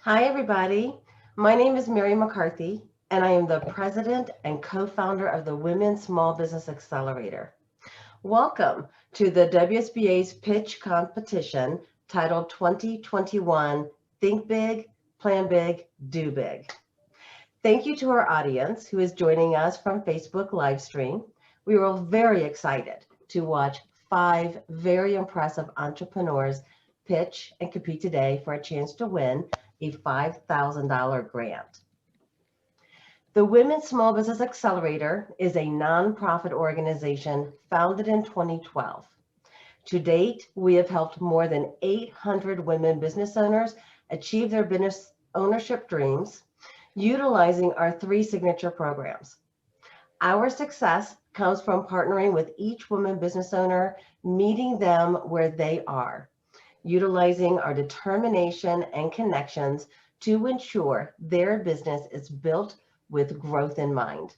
Hi, everybody. My name is Mary McCarthy, and I am the president and co-founder of the Women's Small Business Accelerator. Welcome to the WSBA's pitch competition titled 2021 Think Big, Plan Big, Do Big. Thank you to our audience who is joining us from Facebook live stream. We were very excited to watch 5 very impressive entrepreneurs pitch and compete today for a chance to win a $5,000 grant. The Women's Small Business Accelerator is a nonprofit organization founded in 2012. To date, we have helped more than 800 women business owners achieve their business ownership dreams, utilizing our 3 signature programs. Our success comes from partnering with each woman business owner, meeting them where they are, utilizing our determination and connections to ensure their business is built with growth in mind.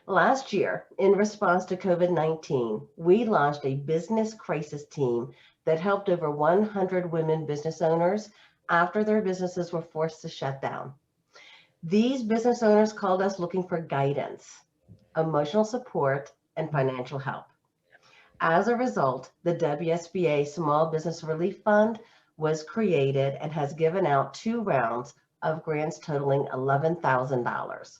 Last year, in response to COVID-19, we launched a business crisis team that helped over 100 women business owners after their businesses were forced to shut down. These business owners called us looking for guidance, emotional support, and financial help. As a result, the WSBA Small Business Relief Fund was created and has given out 2 rounds of grants totaling $11,000.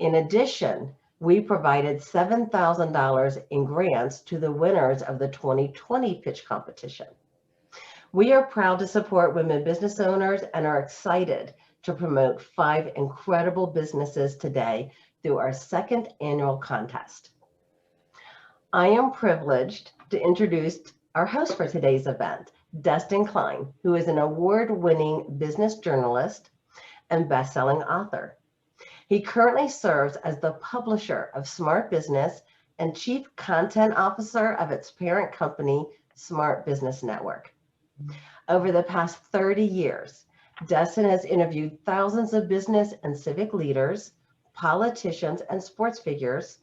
In addition, we provided $7,000 in grants to the winners of the 2020 pitch competition. We are proud to support women business owners and are excited to promote 5 incredible businesses today through our 2nd annual contest. I am privileged to introduce our host for today's event, Dustin Klein, who is an award-winning business journalist and best-selling author. He currently serves as the publisher of Smart Business and chief content officer of its parent company, Smart Business Network. Over the past 30 years, Dustin has interviewed thousands of business and civic leaders, politicians, and sports figures,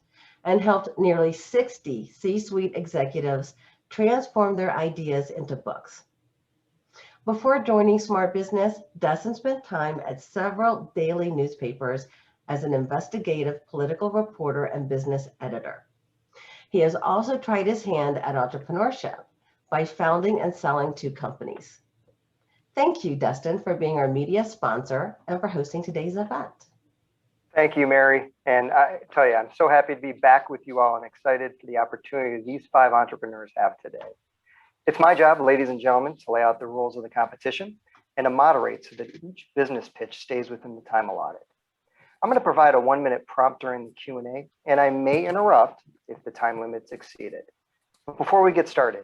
and helped nearly 60 C-suite executives transform their ideas into books. Before joining Smart Business, Dustin spent time at several daily newspapers as an investigative political reporter and business editor. He has also tried his hand at entrepreneurship by founding and selling 2 companies. Thank you, Dustin, for being our media sponsor and for hosting today's event. Thank you, Mary. And I tell you, I'm so happy to be back with you all and excited for the opportunity these 5 entrepreneurs have today. It's my job, ladies and gentlemen, to lay out the rules of the competition and to moderate so that each business pitch stays within the time allotted. I'm going to provide a 1-minute prompt during the Q&A, and I may interrupt if the time limit's exceeded. But before we get started,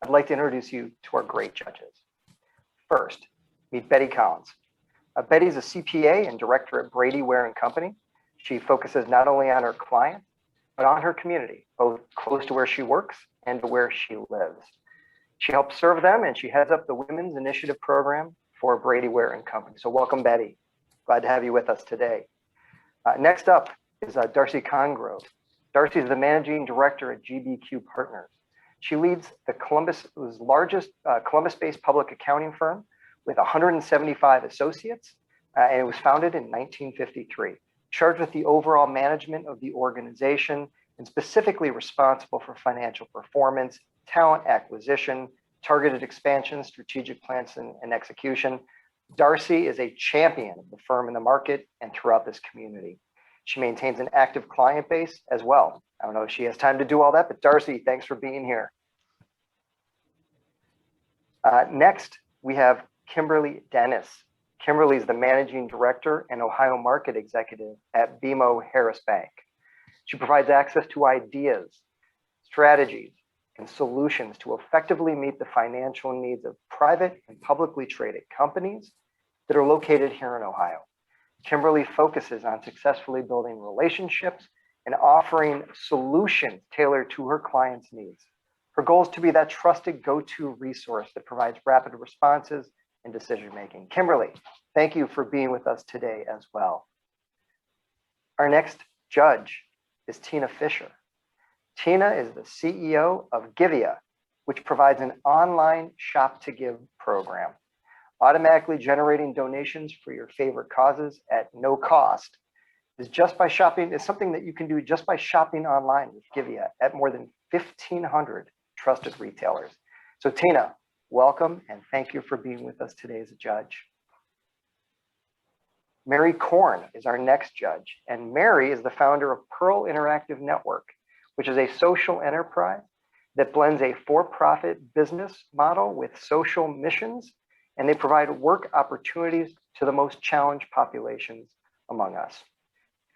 I'd like to introduce you to our great judges. First, meet Betty Collins. Betty's a CPA and director at Brady Ware & Company. She focuses not only on her clients, but on her community, both close to where she works and to where she lives. She helps serve them, and she heads up the Women's Initiative Program for Brady Ware & Company. So welcome, Betty. Glad to have you with us today. Next up is Darcy Congrove. Darcy is the managing director at GBQ Partners. She leads the largest Columbus-based public accounting firm with 175 associates, and it was founded in 1953, charged with the overall management of the organization and specifically responsible for financial performance, talent acquisition, targeted expansion, strategic plans, and execution. Darcy is a champion of the firm in the market and throughout this community. She maintains an active client base as well. I don't know if she has time to do all that, but Darcy, thanks for being here. Next, we have Kimberly Dennis. Kimberly is the managing director and Ohio market executive at BMO Harris Bank. She provides access to ideas, strategies, and solutions to effectively meet the financial needs of private and publicly traded companies that are located here in Ohio. Kimberly focuses on successfully building relationships and offering solutions tailored to her clients' needs. Her goal is to be that trusted go-to resource that provides rapid responses and decision-making. Kimberly, thank you for being with us today as well. Our next judge is Tina Fisher. Tina is the CEO of Givea, which provides an online shop to give program. automatically generating donations for your favorite causes at no cost is something that you can do just by shopping online with Givea at more than 1,500 trusted retailers. So Tina, welcome and thank you for being with us today as a judge. Mary Korn is our next judge, and Mary is the founder of Pearl Interactive Network, which is a social enterprise that blends a for-profit business model with social missions, and they provide work opportunities to the most challenged populations among us.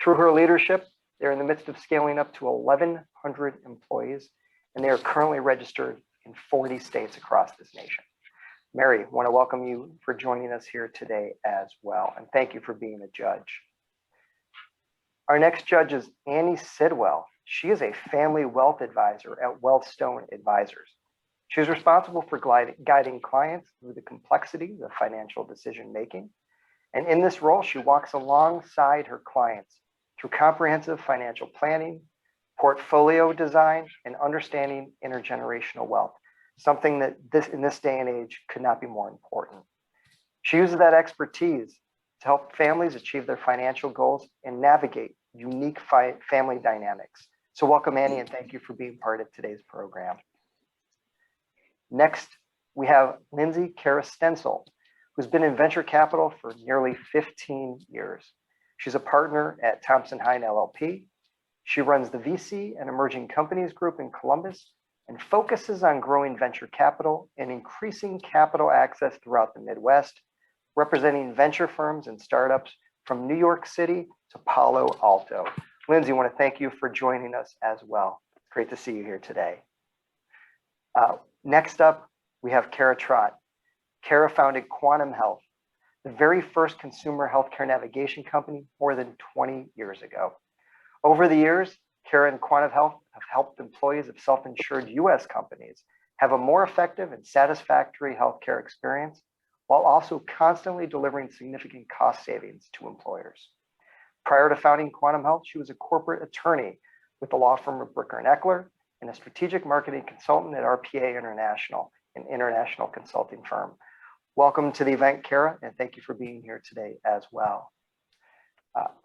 Through her leadership, they're in the midst of scaling up to 1,100 employees, and they are currently registered in 40 states across this nation. Mary, I want to welcome you for joining us here today as well, and thank you for being a judge. Our next judge is Annie Sidwell. She is a family wealth advisor at Wealthstone Advisors. She's responsible for guiding clients through the complexities of financial decision making. And in this role, she walks alongside her clients through comprehensive financial planning, portfolio design, and understanding intergenerational wealth, something that in this day and age could not be more important. She uses that expertise to help families achieve their financial goals and navigate unique family dynamics. So welcome, Annie, and thank you for being part of today's program. Next, we have Lindsay Kara-Stencil, who's been in venture capital for nearly 15 years. She's a partner at Thompson Hine LLP. She runs the VC and Emerging Companies Group in Columbus and focuses on growing venture capital and increasing capital access throughout the Midwest, representing venture firms and startups from New York City to Palo Alto. Lindsay, I want to thank you for joining us as well. It's great to see you here today. Next up, we have Kara Trott. Kara founded Quantum Health, the very first consumer healthcare navigation company more than 20 years ago. Over the years, Kara and Quantum Health have helped employees of self-insured US companies have a more effective and satisfactory healthcare experience, while also constantly delivering significant cost savings to employers. Prior to founding Quantum Health, she was a corporate attorney with the law firm of Bricker and Eckler and a strategic marketing consultant at RPA International, an international consulting firm. Welcome to the event, Kara, and thank you for being here today as well.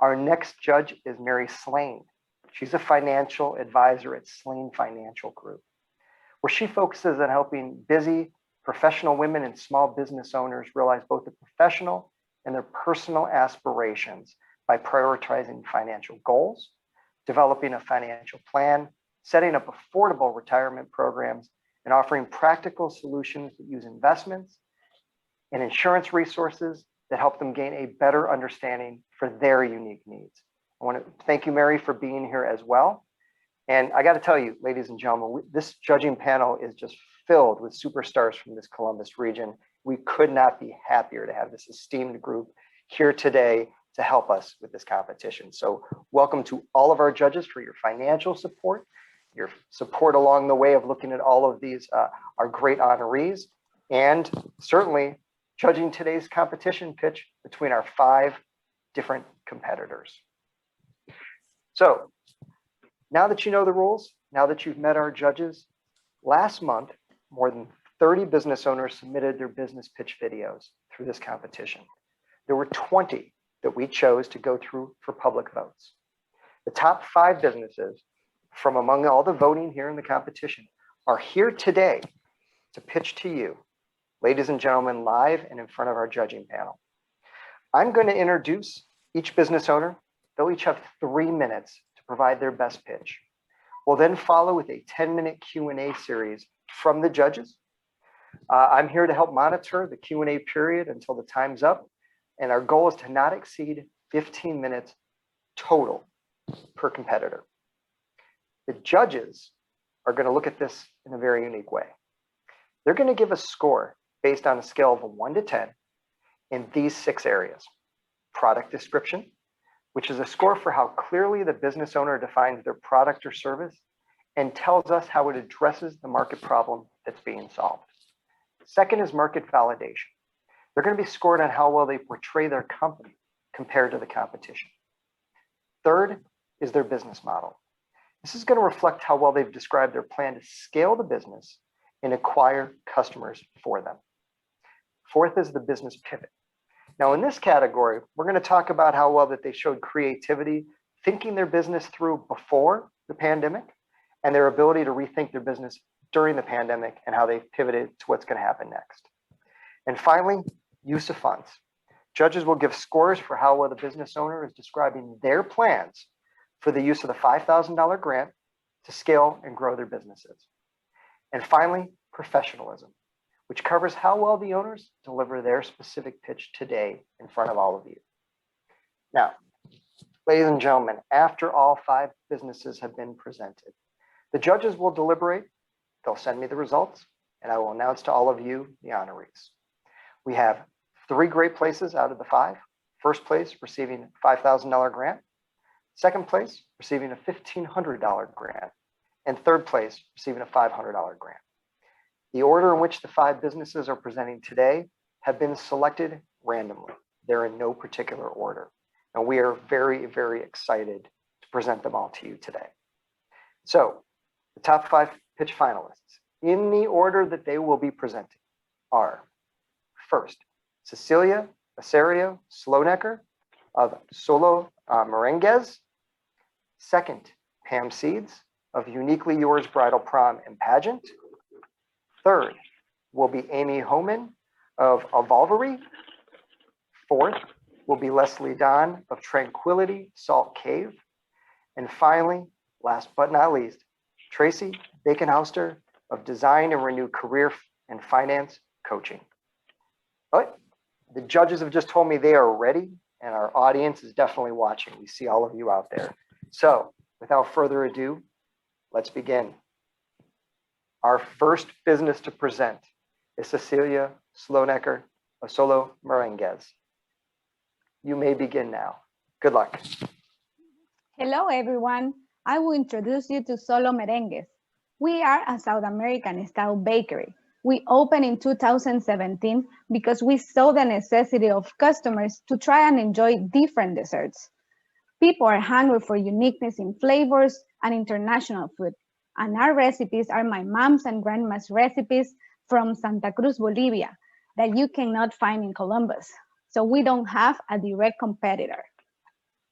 Our next judge is Mary Slane. She's a financial advisor at Slane Financial Group, where she focuses on helping busy professional women and small business owners realize both the professional and their personal aspirations by prioritizing financial goals, developing a financial plan, setting up affordable retirement programs, and offering practical solutions that use investments and insurance resources that help them gain a better understanding for their unique needs. I want to thank you, Mary, for being here as well. And I got to tell you, ladies and gentlemen, this judging panel is just filled with superstars from this Columbus region. We could not be happier to have this esteemed group here today to help us with this competition. So welcome to all of our judges for your financial support, your support along the way of looking at all of these, our great honorees, and certainly judging today's competition pitch between our 5 different competitors. So now that you know the rules, now that you've met our judges, last month, more than 30 business owners submitted their business pitch videos through this competition. There were 20 that we chose to go through for public votes. The top 5 businesses from among all the voting here in the competition are here today to pitch to you, ladies and gentlemen, live and in front of our judging panel. I'm going to introduce each business owner. They'll each have 3 minutes to provide their best pitch. We'll then follow with a 10-minute Q&A series from the judges. I'm here to help monitor the Q&A period until the time's up, and our goal is to not exceed 15 minutes total per competitor. The judges are going to look at this in a very unique way. They're going to give a score based on a scale of 1 to 10 in these 6 areas. Product description, which is a score for how clearly the business owner defines their product or service and tells us how it addresses the market problem that's being solved. Second is market validation. They're going to be scored on how well they portray their company compared to the competition. Third is their business model. This is going to reflect how well they've described their plan to scale the business and acquire customers for them. Fourth is the business pivot. Now in this category, we're going to talk about how well that they showed creativity, thinking their business through before the pandemic, and their ability to rethink their business during the pandemic and how they pivoted to what's going to happen next. And finally, use of funds. Judges will give scores for how well the business owner is describing their plans for the use of the $5,000 grant to scale and grow their businesses. And finally, professionalism, which covers how well the owners deliver their specific pitch today in front of all of you. Now, ladies and gentlemen, after all 5 businesses have been presented, the judges will deliberate, they'll send me the results, and I will announce to all of you the honorees. We have 3 great places out of the 5. First place receiving a $5,000 grant, second place receiving a $1,500 grant, and third place receiving a $500 grant. The order in which the 5 businesses are presenting today have been selected randomly. They're in no particular order. And we are very, very excited to present them all to you today. So the top 5 pitch finalists in the order that they will be presenting are first, Cecilia Acerio Slonecker of Solo Merengues. Second, Pam Seeds of Uniquely Yours Bridal Prom and Pageant. Third will be Amy Homan of Avalvery. Fourth will be Leslie Don of Tranquility Salt Cave. And finally, last but not least, Tracy Baconhauster of Design and Renew Career and Finance Coaching. All right, the judges have just told me they are ready, and our audience is definitely watching. We see all of you out there. So without further ado, let's begin. Our first business to present is Cecilia Slonecker of Solo Merengues. You may begin now. Good luck. Hello, everyone. I will introduce you to Solo Merengues. We are a South American style bakery. We opened in 2017 because we saw the necessity of customers to try and enjoy different desserts. People are hungry for uniqueness in flavors and international food. And our recipes are my mom's and grandma's recipes from Santa Cruz, Bolivia, that you cannot find in Columbus. So we don't have a direct competitor.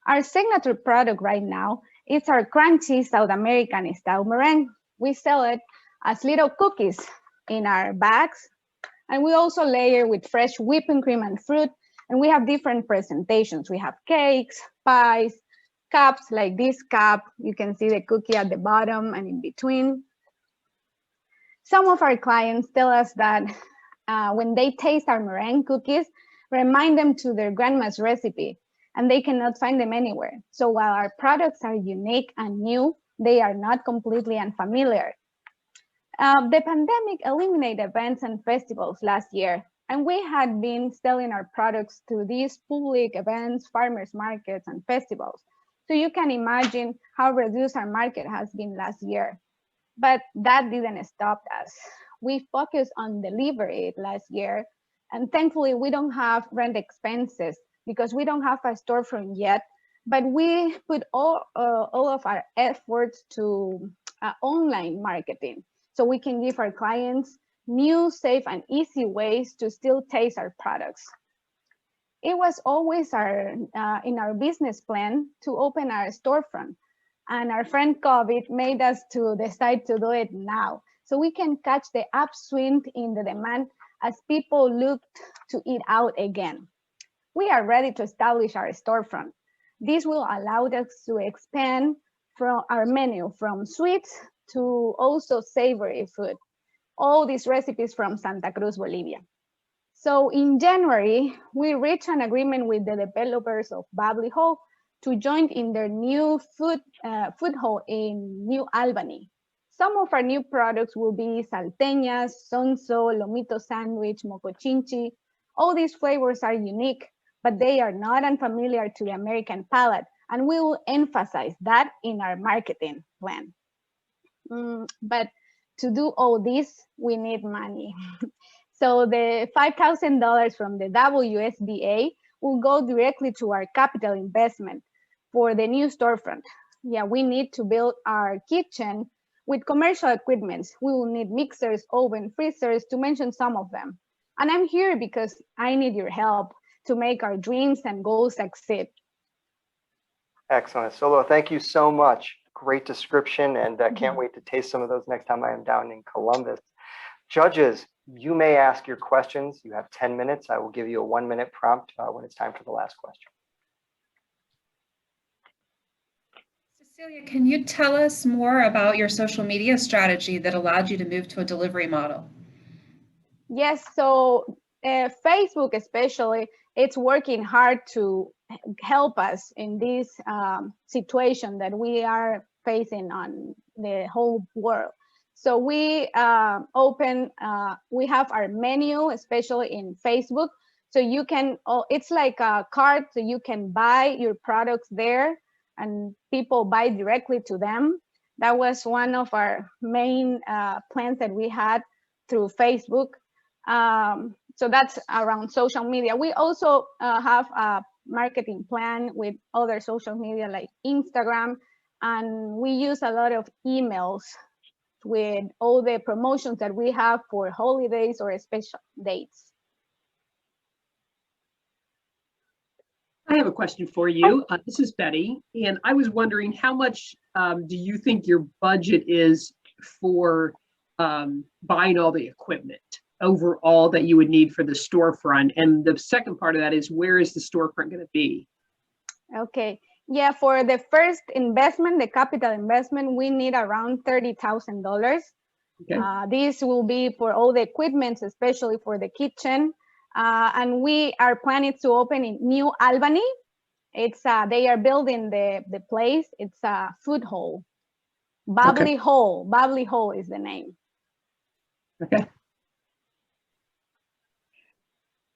Our signature product right now is our crunchy South American style meringue. We sell it as little cookies in our bags, and we also layer with fresh whipping cream and fruit, and we have different presentations. We have cakes, pies, cups like this cup. You can see the cookie at the bottom and in between. Some of our clients tell us that when they taste our meringue cookies, remind them to their grandma's recipe, and they cannot find them anywhere. So while our products are unique and new, they are not completely unfamiliar. The pandemic eliminated events and festivals last year, and we had been selling our products to these public events, farmers markets, and festivals. So you can imagine how reduced our market has been last year. But that didn't stop us. We focused on delivery last year, and thankfully we don't have rent expenses because we don't have a storefront yet, but we put all of our efforts to online marketing, so we can give our clients new, safe, and easy ways to still taste our products. It was always in our business plan to open our storefront, and our friend COVID made us to decide to do it now, so we can catch the upswing in the demand as people looked to eat out again. We are ready to establish our storefront. This will allow us to expand from our menu from sweets to also savory food. All these recipes from Santa Cruz, Bolivia. So in January, we reached an agreement with the developers of Bubbly Hall to join in their new food hall in New Albany. Some of our new products will be salteñas, sonso, lomito sandwich, mocochinchi. All these flavors are unique, but they are not unfamiliar to the American palate, and we will emphasize that in our marketing plan. But to do all this, we need money. So the $5,000 from the WSBA will go directly to our capital investment for the new storefront. Yeah, we need to build our kitchen with commercial equipment. We will need mixers, oven, freezers, to mention some of them. And I'm here because I need your help to make our dreams and goals succeed. Excellent. Solo, thank you so much. Great description, and can't wait to taste some of those next time I am down in Columbus. Judges, you may ask your questions. You have 10 minutes. I will give you a 1-minute prompt when it's time for the last question. Cecilia, can you tell us more about your social media strategy that allowed you to move to a delivery model? Yes, so Facebook especially, it's working hard to help us in this situation that we are facing on the whole world. So we we have our menu, especially in Facebook. So you can, it's like a cart, so you can buy your products there and people buy directly to them. That was one of our main plans that we had through Facebook. So that's around social media. We also have a marketing plan with other social media like Instagram, and we use a lot of emails with all the promotions that we have for holidays or special dates. I have a question for you. This is Betty, and I was wondering how much do you think your budget is for buying all the equipment overall that you would need for the storefront? And the second part of that is, where is the storefront going to be? Okay. Yeah, for the first investment, the capital investment, we need around $30,000. Okay. This will be for all the equipment, especially for the kitchen. And we are planning to open in New Albany. It's they are building the place. It's a food hall. Bubbly Hall. Bubbly Hall is the name. Okay.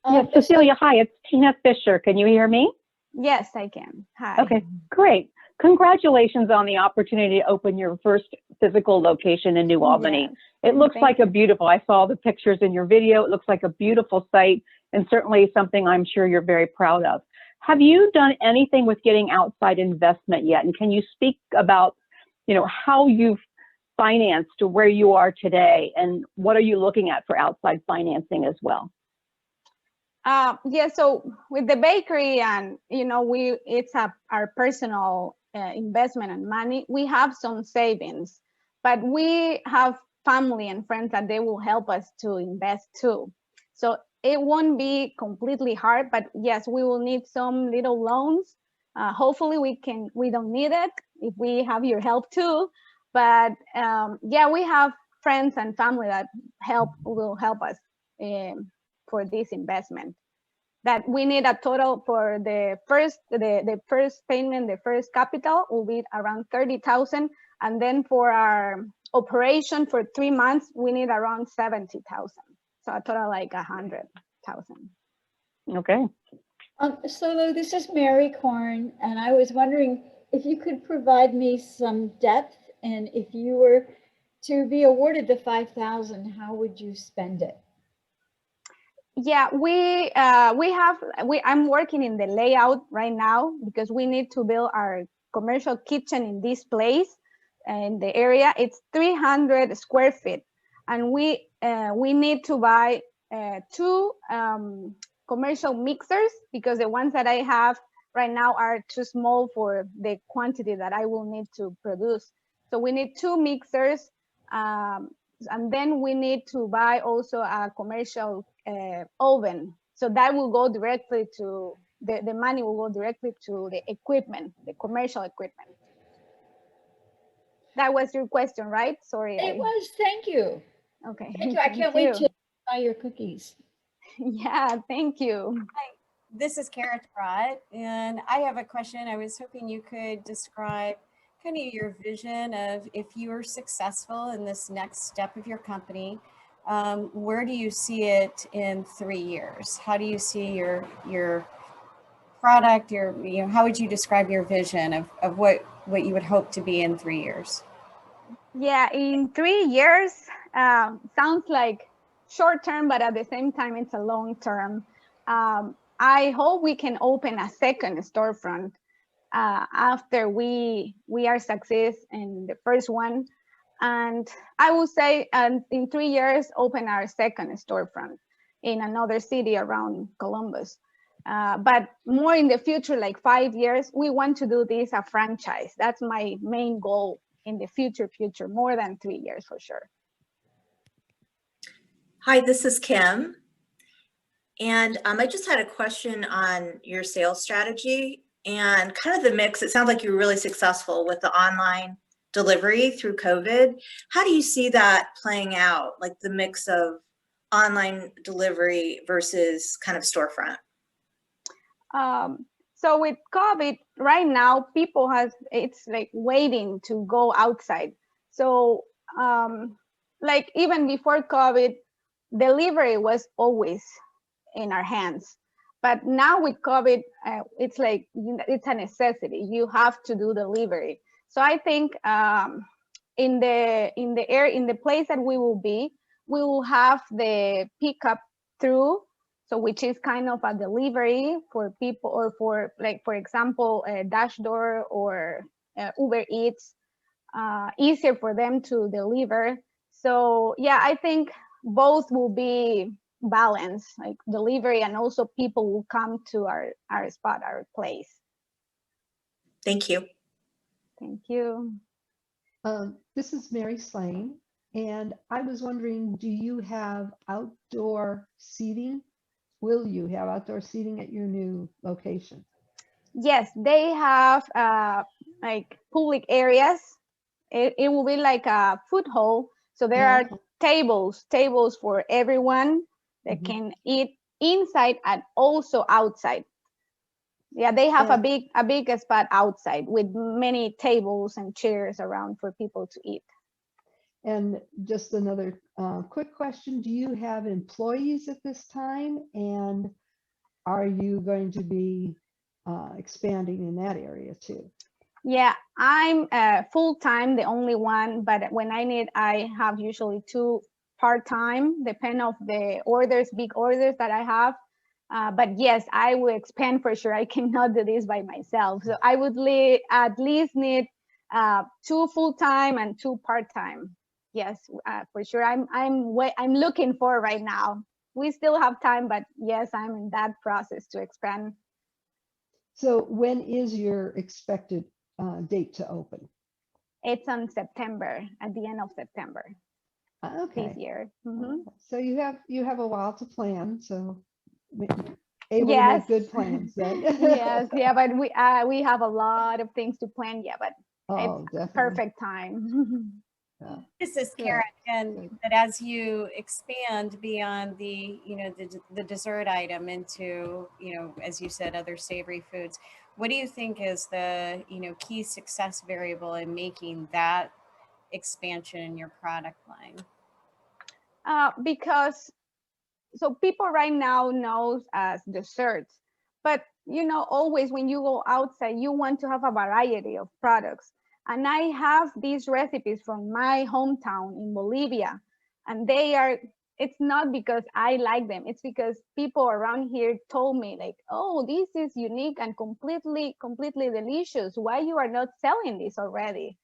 Yes, Cecilia, hi, it's Tina Fisher. Can you hear me? Yes, I can. Hi. Okay, great. Congratulations on the opportunity to open your first physical location in New Albany. Yes. It looks like a beautiful, I saw the pictures in your video. It looks like a beautiful site and certainly something I'm sure you're very proud of. Have you done anything with getting outside investment yet? And can you speak about, you know, how you've financed to where you are today and what are you looking at for outside financing as well? Yeah, so with the bakery and, you know, it's our personal investment and money. We have some savings, but we have family and friends that they will help us to invest too. So it won't be completely hard, but yes, we will need some little loans. Hopefully we don't need it if we have your help too. But yeah, we have friends and family that will help us for this investment. That we need a total for the first payment, the first capital will be around 30,000, and then for our operation for 3 months we need around 70,000. So a total like 100,000. Okay. Solo, this is Mary Korn, and I was wondering if you could provide me some depth, and if you were to be awarded the 5,000, how would you spend it? Yeah, I'm working in the layout right now because we need to build our commercial kitchen in this place in the area. It's 300 square feet, and we need to buy 2 commercial mixers because the ones that I have right now are too small for the quantity that I will need to produce. So we need 2 mixers, and then we need to buy also a commercial oven. So that will go directly to the money will go directly to the equipment, the commercial equipment. That was your question, right? Sorry. It was. Thank you. Okay. Thank you. I can't wait to try your cookies. Yeah, thank you. Hi, this is Kara Trott, and I have a question. I was hoping you could describe kind of your vision of if you are successful in this next step of your company, where do you see it in 3 years? How do you see your product, how would you describe your vision of what you would hope to be in 3 years? Yeah, in 3 years, sounds like short term, but at the same time, it's a long term. I hope we can open a second storefront after we are success in the first one. And I will say in 3 years, open our second storefront. in another city around Columbus. But more in the future, like 5 years, we want to do this a franchise. That's my main goal in the future, more than 3 years for sure. Hi, this is Kim. And I just had a question on your sales strategy and kind of the mix. It sounds like you were really successful with the online delivery through COVID. How do you see that playing out, like the mix of online delivery versus kind of storefront? So with COVID right now, people it's like waiting to go outside. So like even before COVID, delivery was always in our hands. But now with COVID, it's like, it's a necessity. You have to do delivery. So I think in the place that we will be, we will have the pickup through, so which is kind of a delivery for people, or for, like, for example, Dashdoor or Uber Eats, easier for them to deliver. So yeah, I think both will be balanced, like delivery, and also people will come to our spot, our place. Thank you. Thank you. This is Mary Slane, and I was wondering, do you have outdoor seating? Will you have outdoor seating at your new location? Yes, they have like public areas. It will be like a food hall. So there are tables for everyone that can eat inside and also outside. Yeah, they have a big spot outside with many tables and chairs around for people to eat. And just another quick question, do you have employees at this time? And are you going to be expanding in that area too? Yeah, I'm full-time, the only one, but when I need, I have usually 2 part-time, depending on the orders, big orders that I have. But yes, I will expand for sure. I cannot do this by myself. So I would at least need 2 full-time and 2 part-time. Yes, for sure. I'm looking for right now. We still have time, but yes, I'm in that process to expand. So when is your expected date to open? It's on September, at the end of September. Okay. This year. So you have a while to plan. So able to make good plans then. Yes, yeah, but we have a lot of things to plan. Yeah, but it's definitely. perfect time. This is Karen, and that as you expand beyond the, the dessert item into, as you said, other savory foods, what do you think is the, key success variable in making that expansion in your product line? Because so people right now knows as desserts, but always when you go outside, you want to have a variety of products. And I have these recipes from my hometown in Bolivia, and it's not because I like them. It's because people around here told me, like, oh, this is unique and completely delicious. Why you are not selling this already?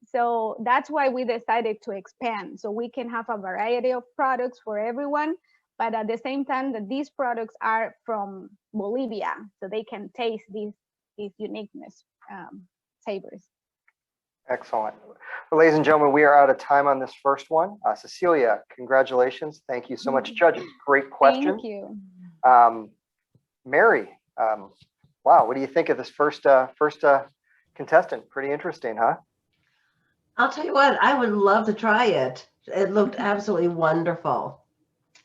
So that's why we decided to expand, so we can have a variety of products for everyone, but at the same time that these products are from Bolivia, so they can taste these uniqueness savors. Excellent. Well, ladies and gentlemen, we are out of time on this first one. Cecilia, congratulations. Thank you so much, judges. Great question. Thank you. Mary, wow, what do you think of this first contestant? Pretty interesting, huh? I'll tell you what, I would love to try it. It looked absolutely wonderful.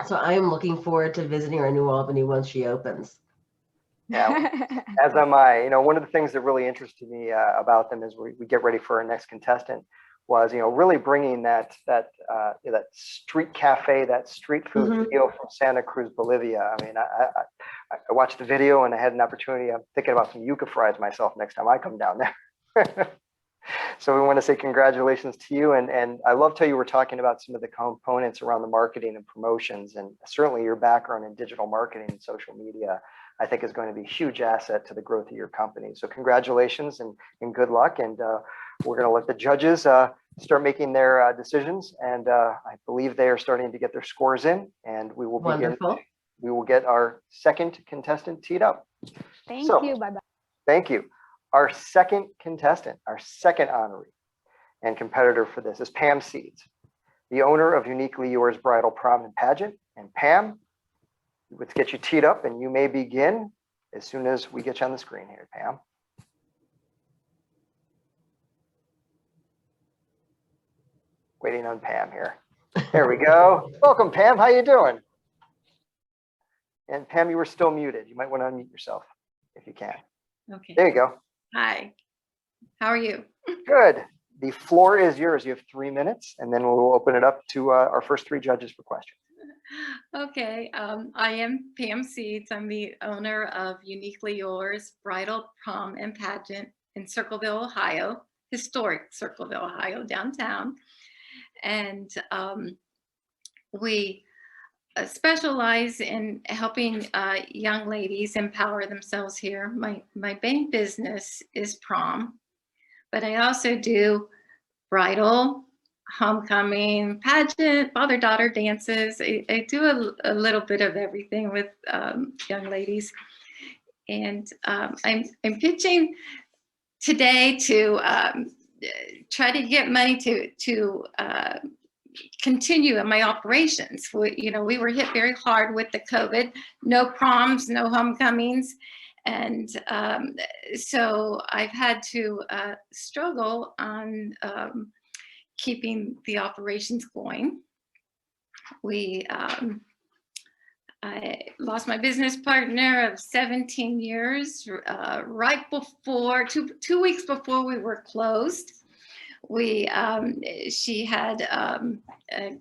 So I am looking forward to visiting our New Albany once she opens. Yeah, as am I. One of the things that really interested me about them as we get ready for our next contestant was, really bringing that street cafe, that street food feel from Santa Cruz, Bolivia. I mean, I watched the video and I had an opportunity. I'm thinking about some yuca fries myself next time I come down there. So we want to say congratulations to you. And I loved how you were talking about some of the components around the marketing and promotions, and certainly your background in digital marketing and social media, I think is going to be a huge asset to the growth of your company. So congratulations and good luck. And we're going to let the judges start making their decisions. And I believe they are starting to get their scores in, and we will begin we will get our second contestant teed up. Thank So, you. Bye-bye. Thank you. Our second contestant, our second honoree and competitor for this is Pam Seeds, the owner of Uniquely Yours Bridal Prom and Pageant. And Pam, let's get you teed up and you may begin as soon as we get you on the screen here, Pam. Waiting on Pam here. There we go. Welcome, Pam. How you doing? And Pam, you were still muted. You might want to unmute yourself if you can. Okay. There you go. Hi. How are you? Good. The floor is yours. You have 3 minutes, and then we'll open it up to our first 3 judges for questions. Okay. I am Pam Seeds. I'm the owner of Uniquely Yours Bridal Prom and Pageant in Circleville, Ohio, historic Circleville, Ohio, downtown. And we specialize in helping young ladies empower themselves here. My main business is prom, but I also do bridal, homecoming, pageant, father-daughter dances. I do a little bit of everything with young ladies. And I'm pitching today to try to get money to continue in my operations. We were hit very hard with the COVID, no proms, no homecomings. And so I've had to struggle on keeping the operations going. I lost my business partner of 17 years right before, two weeks before we were closed. She had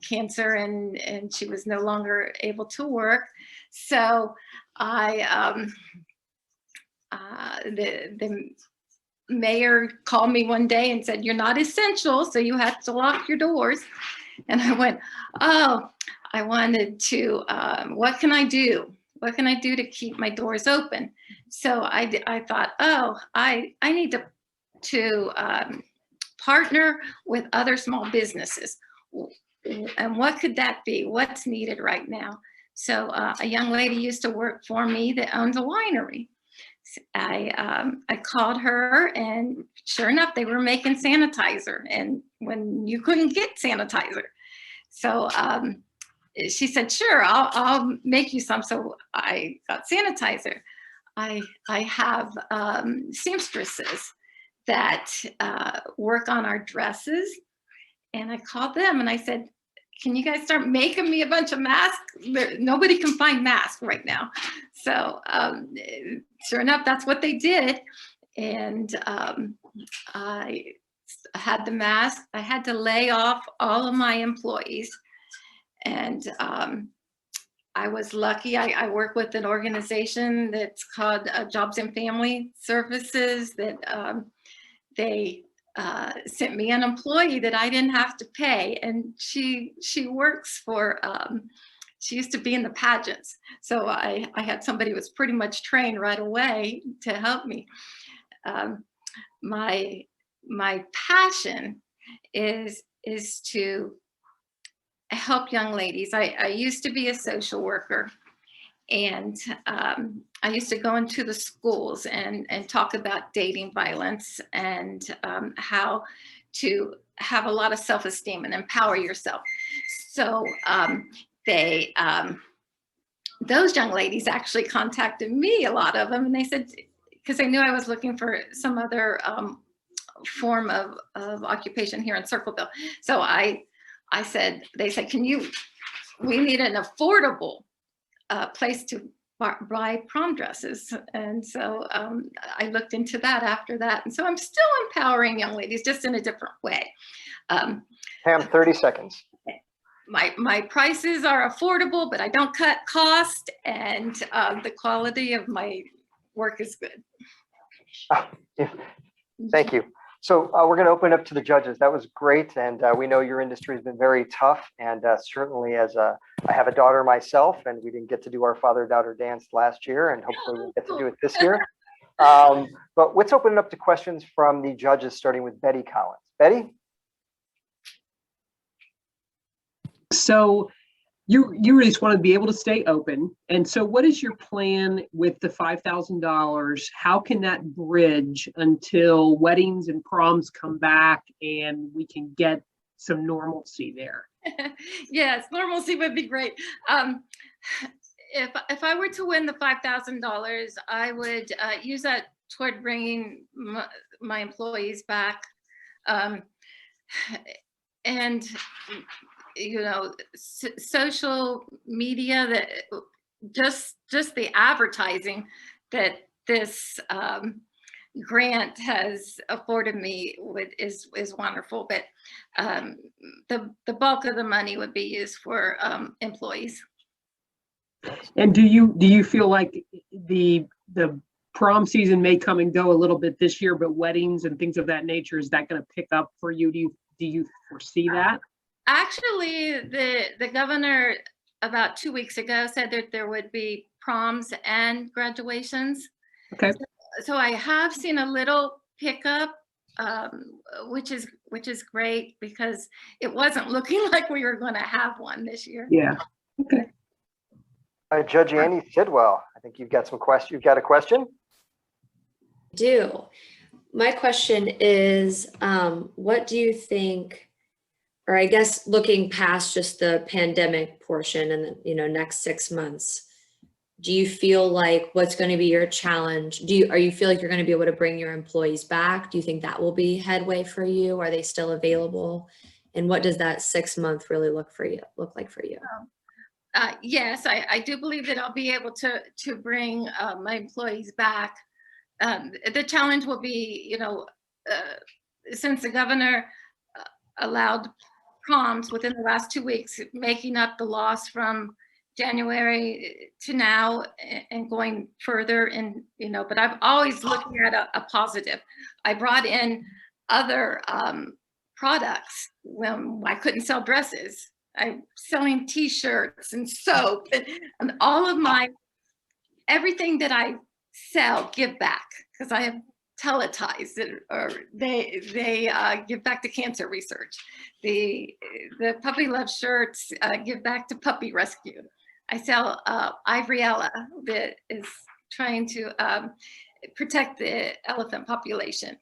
cancer and she was no longer able to work. So the mayor called me one day and said, "You're not essential, so you have to lock your doors." And I went, "Oh, I wanted to, what can I do? What can I do to keep my doors open?" So I thought, oh, I need to partner with other small businesses. And what could that be? What's needed right now? So a young lady used to work for me that owns a winery. I called her, and sure enough, they were making sanitizer, and when you couldn't get sanitizer. So she said, "Sure, I'll make you some." So I got sanitizer. I have seamstresses that work on our dresses, and I called them and I said, "Can you guys start making me a bunch of masks? Nobody can find masks right now." So sure enough, that's what they did. And I had the mask. I had to lay off all of my employees. And I was lucky. I work with an organization that's called Jobs and Family Services that they sent me an employee that I didn't have to pay, and she works for, she used to be in the pageants. So I had somebody who was pretty much trained right away to help me. My passion is to help young ladies. I used to be a social worker, and I used to go into the schools and talk about dating violence and how to have a lot of self-esteem and empower yourself. So those young ladies actually contacted me, a lot of them, and they said, because they knew I was looking for some other form of occupation here in Circleville. So they said, we need an affordable place to buy prom dresses. And so I looked into that after that. And so I'm still empowering young ladies, just in a different way. Pam, 30 seconds. My prices are affordable, but I don't cut cost, and the quality of my work is good. Thank you. So we're going to open up to the judges. That was great. And we know your industry has been very tough. And certainly I have a daughter myself, and we didn't get to do our father-daughter dance last year, and hopefully we'll get to do it this year. But let's open it up to questions from the judges, starting with Betty Collins. Betty? So you just want to be able to stay open. And so what is your plan with the $5,000? How can that bridge until weddings and proms come back and we can get some normalcy there? Yes, normalcy would be great. If I were to win the $5,000, I would use that toward bringing my employees back. And you know, social media, that just the advertising that this grant has afforded me is wonderful. But the bulk of the money would be used for employees. And do you feel like the prom season may come and go a little bit this year, but weddings and things of that nature, is that going to pick up for you? Do you foresee that? Actually, the governor about 2 weeks ago said that there would be proms and graduations. Okay. So I have seen a little pickup, which is great, because it wasn't looking like we were going to have one this year. Yeah. Okay. Judge Annie Sidwell, I think you've got some questions. You've got a question? Do. My question is, what do you think, or I guess looking past just the pandemic portion and the next 6 months, do you feel like what's going to be your challenge? Are you feel like you're going to be able to bring your employees back? Do you think that will be headway for you? Are they still available? And what does that 6 month really look like for you? Yes, I do believe that I'll be able to bring my employees back. The challenge will be, since the governor allowed proms within the last 2 weeks, making up the loss from January to now and going further. And but I'm always looking at a positive. I brought in other products when I couldn't sell dresses. I'm selling T-shirts and soap and all of everything that I sell, give back, because I have teleties that they give back to cancer research. The puppy love shirts give back to puppy rescue. I sell Ivriella, that is trying to protect the elephant population.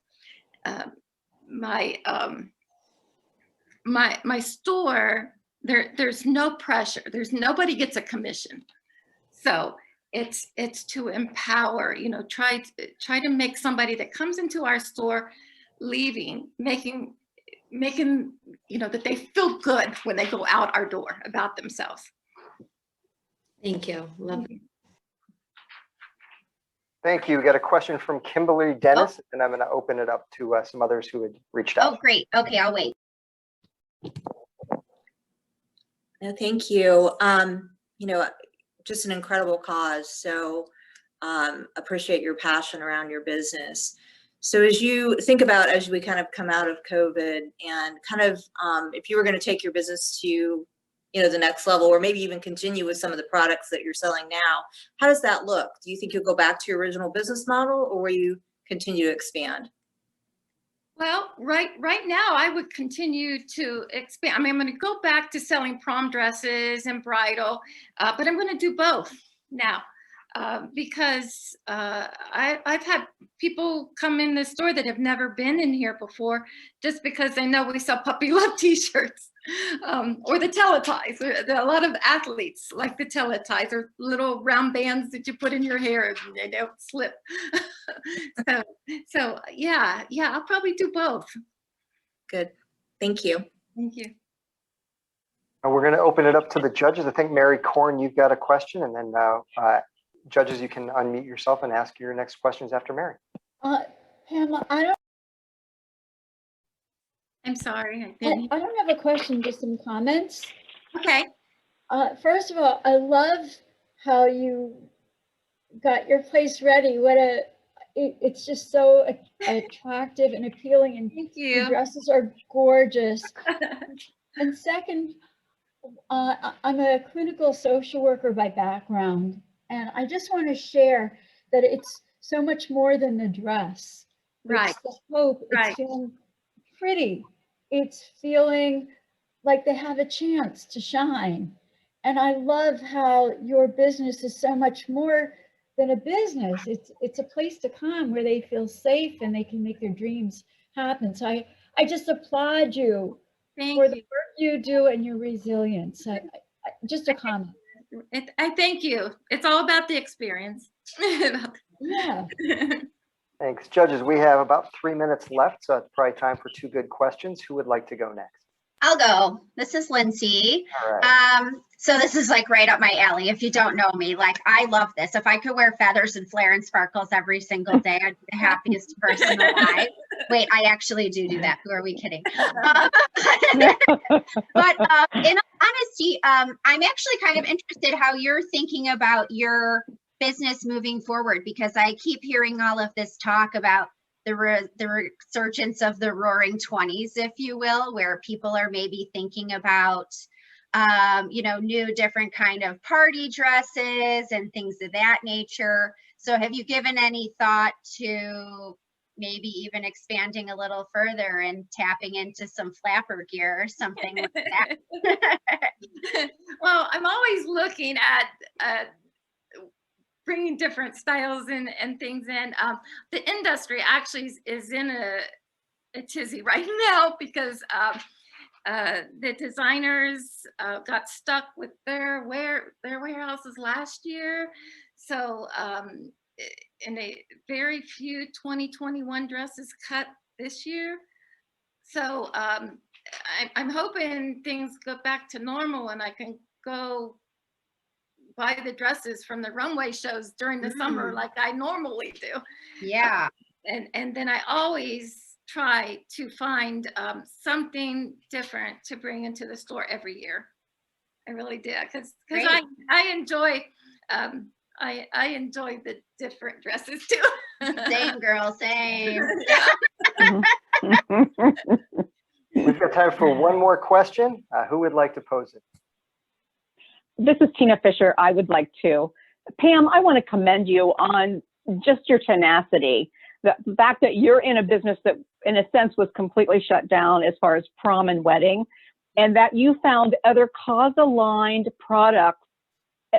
My store, there's no pressure. Nobody gets a commission. So it's to empower, try to make somebody that comes into our store leaving, making that they feel good when they go out our door about themselves. Thank you. Love it. Thank you. We got a question from Kimberly Dennis, and I'm going to open it up to some others who had reached out. Oh, great. Okay, I'll wait. No, thank you. Just an incredible cause. So appreciate your passion around your business. So as you think about, as we kind of come out of COVID and kind of, if you were going to take your business to, the next level, or maybe even continue with some of the products that you're selling now, how does that look? Do you think you'll go back to your original business model, or will you continue to expand? Well, right now I would continue to expand. I mean, I'm going to go back to selling prom dresses and bridal, but I'm going to do both now because I've had people come in the store that have never been in here before, just because they know we sell puppy love T-shirts or the teleties. There are a lot of athletes like the teleties, or little round bands that you put in your hair and they don't slip. So yeah, I'll probably do both. Good. Thank you. Thank you. We're going to open it up to the judges. I think Mary Korn, you've got a question, and then judges, you can unmute yourself and ask your next questions after Mary. Pamela, I'm sorry. I don't have a question, just some comments. Okay. First of all, I love how you got your place ready. It's just so attractive and appealing, and thank you. The dresses are gorgeous. And second, I'm a clinical social worker by background, and I just want to share that it's so much more than the dress. Right. It's the hope. It's feeling pretty. It's feeling like they have a chance to shine. And I love how your business is so much more than a business. It's a place to come where they feel safe and they can make their dreams happen. So I just applaud you for the work you do and your resilience. Just a comment. I thank you. It's all about the experience. Yeah. Thanks. Judges, we have about 3 minutes left, so it's probably time for two good questions. Who would like to go next? I'll go. This is Lindsay. All right. So this is like right up my alley. If you don't know me, like I love this. If I could wear feathers and flare and sparkles every single day, I'd be the happiest person alive. Wait, I actually do that. Who are we kidding? But in honesty, I'm actually kind of interested how you're thinking about your business moving forward, because I keep hearing all of this talk about the resurgence of the roaring 20s, if you will, where people are maybe thinking about, new different kind of party dresses and things of that nature. So have you given any thought to maybe even expanding a little further and tapping into some flapper gear or something like that? Well, I'm always looking at bringing different styles and things in. The industry actually is in a tizzy right now because the designers got stuck with their warehouses last year. So and very few 2021 dresses cut this year. So I'm hoping things go back to normal and I can go buy the dresses from the runway shows during the summer like I normally do. Yeah. And then I always try to find something different to bring into the store every year. I really do, because I enjoy I enjoy the different dresses too. Same girl, same. We've got time for one more question. Who would like to pose it? This is Tina Fisher. I would like to. Pam, I want to commend you on just your tenacity. The fact that you're in a business that, in a sense, was completely shut down as far as prom and wedding, and that you found other cause-aligned products,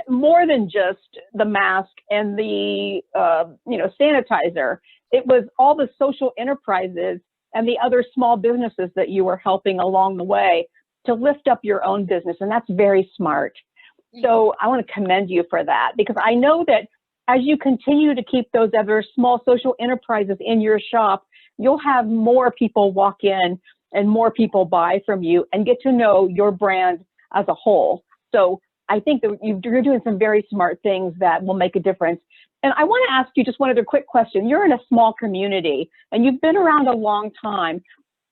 more than just the mask and the sanitizer. It was all the social enterprises and the other small businesses that you were helping along the way to lift up your own business, and that's very smart. So I want to commend you for that, because I know that as you continue to keep those other small social enterprises in your shop, you'll have more people walk in and more people buy from you and get to know your brand as a whole. So I think that you're doing some very smart things that will make a difference. And I want to ask you just one other quick question. You're in a small community and you've been around a long time.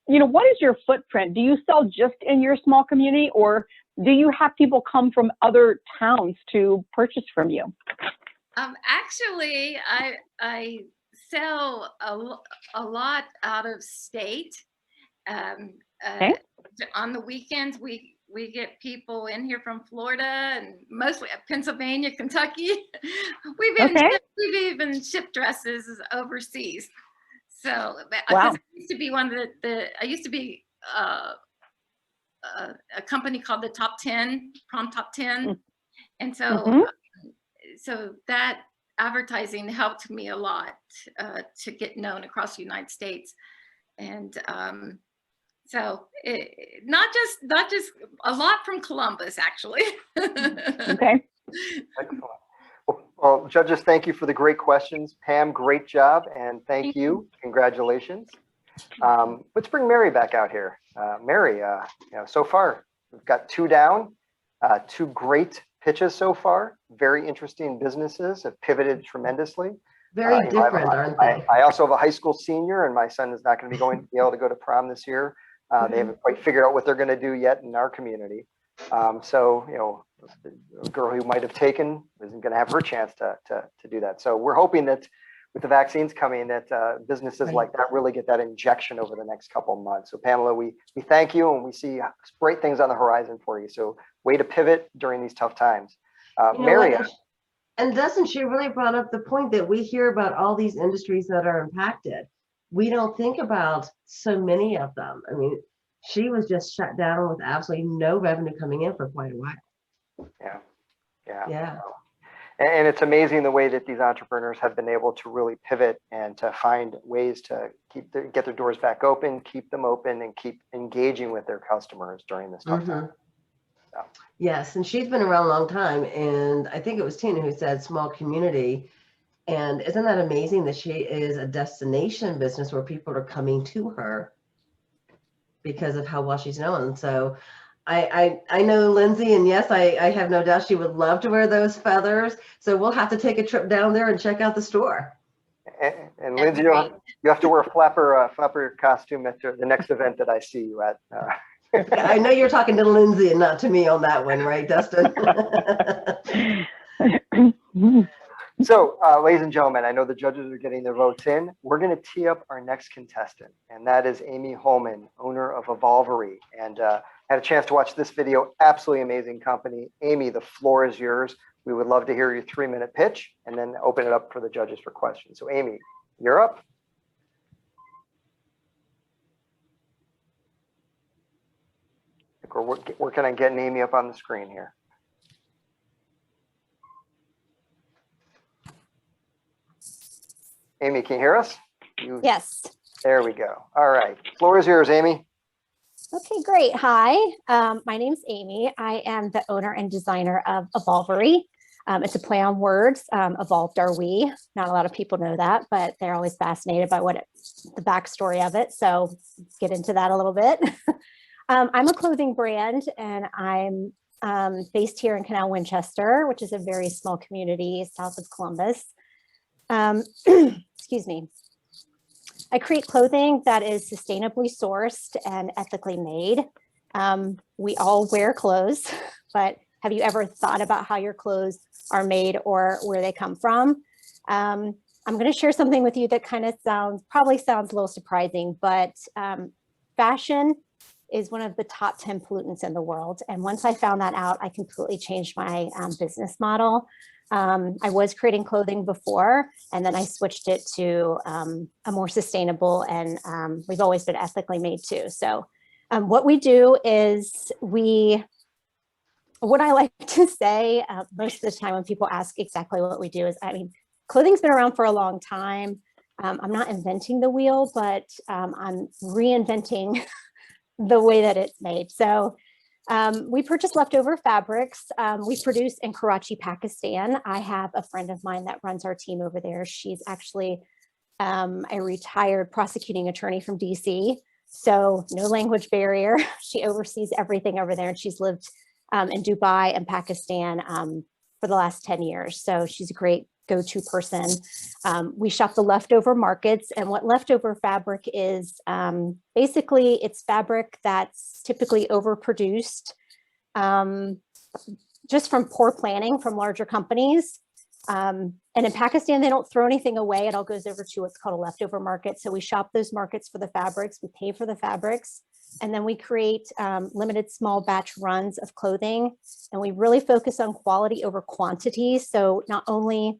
What is your footprint? Do you sell just in your small community, or do you have people come from other towns to purchase from you? Actually, I sell a lot out of state. Okay. On the weekends, we get people in here from Florida and mostly Pennsylvania, Kentucky. We've even shipped dresses overseas. So, because I used to be I used to be a company called the Top 10, Prom Top 10. And so, so that advertising helped me a lot to get known across the United States. And so not just a lot from Columbus, actually. Okay. Excellent. Well, judges, thank you for the great questions. Pam, great job, and thank you. Congratulations. Let's bring Mary back out here. Mary, so far we've got 2 down, 2 great pitches so far. Very interesting businesses, have pivoted tremendously. Very different, aren't they? I also have a high school senior, and my son is not going to be able to go to prom this year. They haven't quite figured out what they're going to do yet in our community. So, a girl who might have taken isn't going to have her chance to do that. So we're hoping that with the vaccines coming, that businesses like that really get that injection over the next couple of months. So Pamela, we thank you, and we see great things on the horizon for you. So way to pivot during these tough times. Mary. And doesn't she really brought up the point that we hear about all these industries that are impacted? We don't think about so many of them. I mean, she was just shut down with absolutely no revenue coming in for quite a while. Yeah. Yeah. Yeah. And it's amazing the way that these entrepreneurs have been able to really pivot and to find ways to get their doors back open, keep them open, and keep engaging with their customers during this tough time. So. Yes, and she's been around a long time, and I think it was Tina who said small community. And isn't that amazing that she is a destination business where people are coming to her because of how well she's known. So I know Lindsay, and yes, I have no doubt she would love to wear those feathers. So we'll have to take a trip down there and check out the store. And Lindsay, you have to wear a flapper costume at the next event that I see you at. I know you're talking to Lindsay and not to me on that one, right, Dustin? So, ladies and gentlemen, I know the judges are getting their votes in. We're going to tee up our next contestant, and that is Amy Holman, owner of Evolvery. And had a chance to watch this video. Absolutely amazing company. Amy, the floor is yours. We would love to hear your 3-minute pitch and then open it up for the judges for questions. So, Amy, you're up. We're working on getting Amy up on the screen here. Amy, can you hear us? Yes. There we go. All right. Floor is yours, Amy. Okay, great. Hi, my name's Amy. I am the owner and designer of Evolvery. It's a play on words. Evolved are we. Not a lot of people know that, but they're always fascinated by the backstory of it. So let's get into that a little bit. I'm a clothing brand, and I'm based here in Canal Winchester, which is a very small community south of Columbus. Excuse me. I create clothing that is sustainably sourced and ethically made. We all wear clothes, but have you ever thought about how your clothes are made or where they come from? I'm going to share something with you that kind of probably sounds a little surprising, but fashion is one of the top 10 pollutants in the world. And once I found that out, I completely changed my business model. I was creating clothing before, and then I switched it to a more sustainable, and we've always been ethically made too. So what we do is what I like to say most of the time when people ask exactly what we do is, I mean, clothing's been around for a long time. I'm not inventing the wheel, but I'm reinventing the way that it's made. So we purchase leftover fabrics. We produce in Karachi, Pakistan. I have a friend of mine that runs our team over there. She's actually a retired prosecuting attorney from DC. So no language barrier. She oversees everything over there, and she's lived in Dubai and Pakistan for the last 10 years. So she's a great go-to person. We shop the leftover markets, and what leftover fabric is, basically it's fabric that's typically overproduced just from poor planning from larger companies. And in Pakistan, they don't throw anything away. It all goes over to what's called a leftover market. So we shop those markets for the fabrics, we pay for the fabrics, and then we create limited small batch runs of clothing. And we really focus on quality over quantity. So not only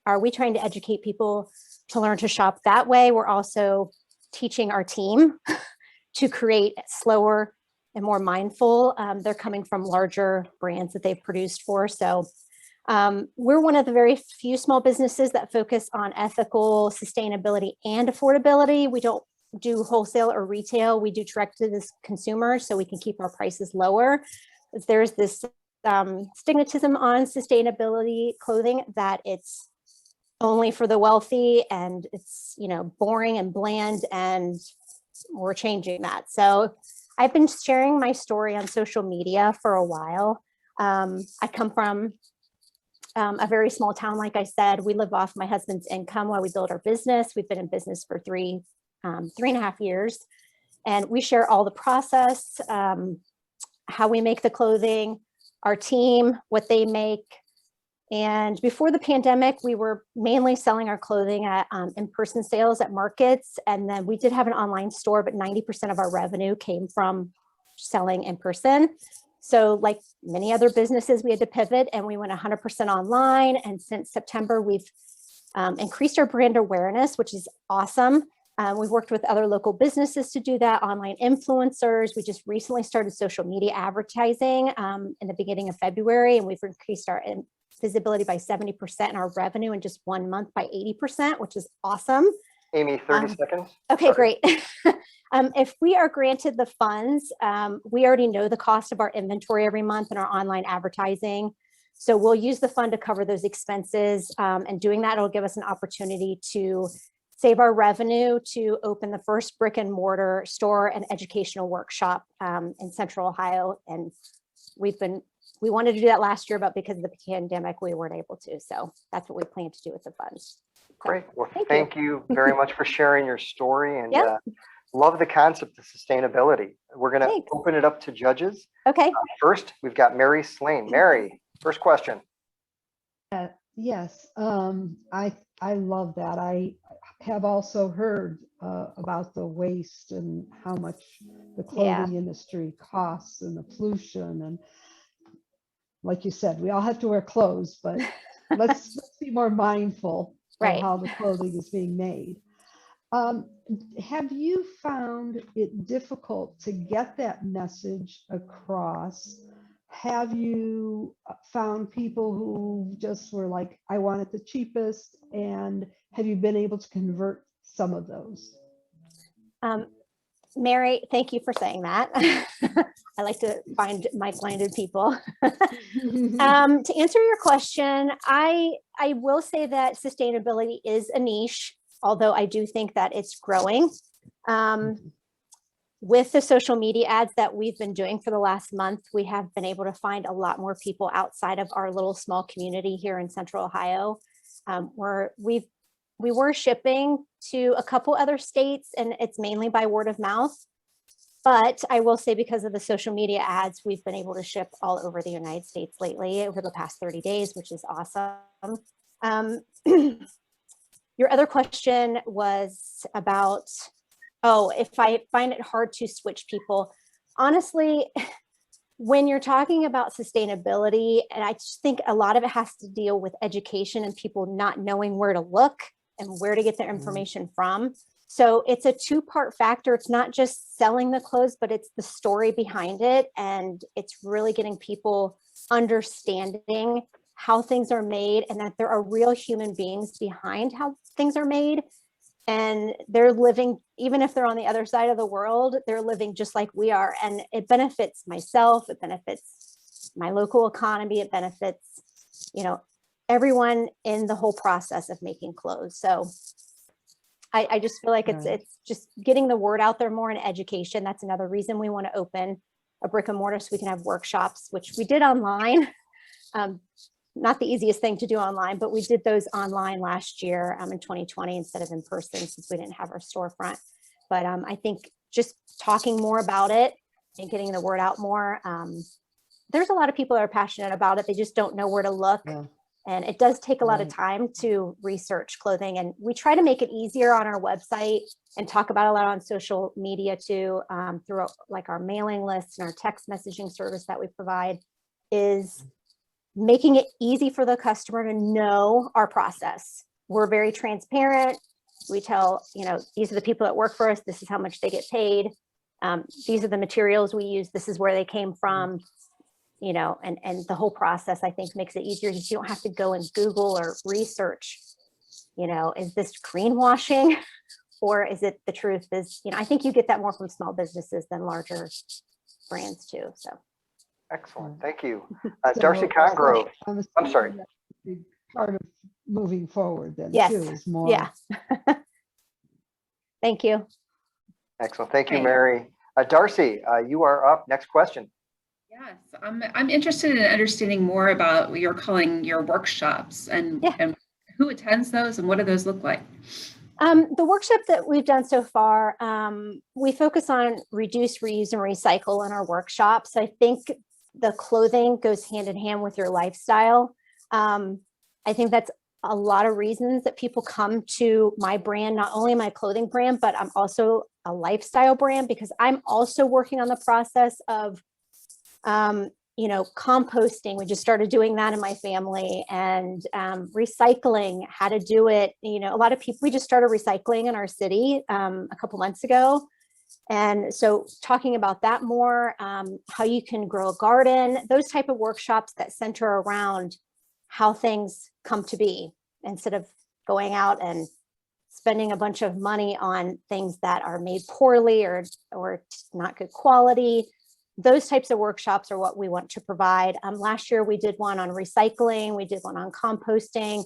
are we trying to educate people to learn to shop that way, we're also teaching our team to create slower and more mindful. They're coming from larger brands that they've produced for. So we're one of the very few small businesses that focus on ethical sustainability and affordability. We don't do wholesale or retail. We do direct to this consumer, so we can keep our prices lower. There's this stigmatism on sustainability clothing that it's only for the wealthy and it's, you know, boring and bland, and we're changing that. So I've been sharing my story on social media for a while. I come from a very small town. Like I said, we live off my husband's income while we build our business. We've been in business for 3.5 years, and we share all the process, how we make the clothing, our team, what they make. And before the pandemic, we were mainly selling our clothing at in-person sales at markets. And then we did have an online store, but 90% of our revenue came from selling in person. So like many other businesses, we had to pivot, and we went 100% online. And since September, we've increased our brand awareness, which is awesome. We've worked with other local businesses to do that, online influencers. We just recently started social media advertising in the beginning of February, and we've increased our visibility by 70% and our revenue in just 1 month by 80%, which is awesome. Amy, 30 seconds. Okay, great. If we are granted the funds, we already know the cost of our inventory every month and our online advertising. So we'll use the fund to cover those expenses. And doing that, it'll give us an opportunity to save our revenue to open the first brick and mortar store and educational workshop in Central Ohio. And we wanted to do that last year, but because of the pandemic, we weren't able to. So that's what we plan to do with the funds. Great. Well, thank you very much for sharing your story, and Yeah. love the concept of sustainability. We're going to open it up to judges. Okay. First, we've got Mary Slane. Mary, first question. Yes, I love that. I have also heard about the waste and how much the clothing industry costs and the pollution. And like you said, we all have to wear clothes, but let's be more mindful of how the clothing is being made. Have you found it difficult to get that message across? Have you found people who just were like, I want it the cheapest? And have you been able to convert some of those? Mary, thank you for saying that. I like to find like-minded people. To answer your question, I will say that sustainability is a niche, although I do think that it's growing. With the social media ads that we've been doing for the last month, we have been able to find a lot more people outside of our little small community here in Central Ohio. We were shipping to a couple other states, and it's mainly by word of mouth. But I will say, because of the social media ads, we've been able to ship all over the United States lately over the past 30 days, which is awesome. Your other question was about, if I find it hard to switch people. Honestly, when you're talking about sustainability, and I just think a lot of it has to deal with education and people not knowing where to look and where to get their information from. So it's a two-part factor. It's not just selling the clothes, but it's the story behind it. And it's really getting people understanding how things are made and that there are real human beings behind how things are made. And they're living, even if they're on the other side of the world, they're living just like we are. And it benefits myself, it benefits my local economy, it benefits, everyone in the whole process of making clothes. So I just feel like it's just getting the word out there more in education. That's another reason we want to open a brick and mortar, so we can have workshops, which we did online. Not the easiest thing to do online, but we did those online last year in 2020 instead of in person, since we didn't have our storefront. But I think just talking more about it and getting the word out more. There's a lot of people that are passionate about it. They just don't know where to look. Yeah. And it does take a lot of time to research clothing. And we try to make it easier on our website and talk about a lot on social media too, through like our mailing list and our text messaging service that we provide, is making it easy for the customer to know our process. We're very transparent. We tell, these are the people that work for us. This is how much they get paid. These are the materials we use. This is where they came from. And the whole process, I think, makes it easier. You don't have to go and Google or research, is this greenwashing or is it the truth? I think you get that more from small businesses than larger brands too. So. Excellent. Thank you. Darcy Congrove. I'm sorry. Part of moving forward then too is more. Yeah. Thank you. Excellent. Thank you, Mary. Darcy, you are up. Next question. Yes, I'm interested in understanding more about what you're calling your workshops and who attends those and what do those look like? The workshop that we've done so far, we focus on reduce, reuse, and recycle in our workshops. I think the clothing goes hand in hand with your lifestyle. I think that's a lot of reasons that people come to my brand, not only my clothing brand, but I'm also a lifestyle brand, because I'm also working on the process of composting. We just started doing that in my family, and recycling, how to do it. A lot of people, we just started recycling in our city a couple months ago. And so talking about that more, how you can grow a garden, those type of workshops that center around how things come to be, instead of going out and spending a bunch of money on things that are made poorly or not good quality. Those types of workshops are what we want to provide. Last year, we did one on recycling. We did one on composting.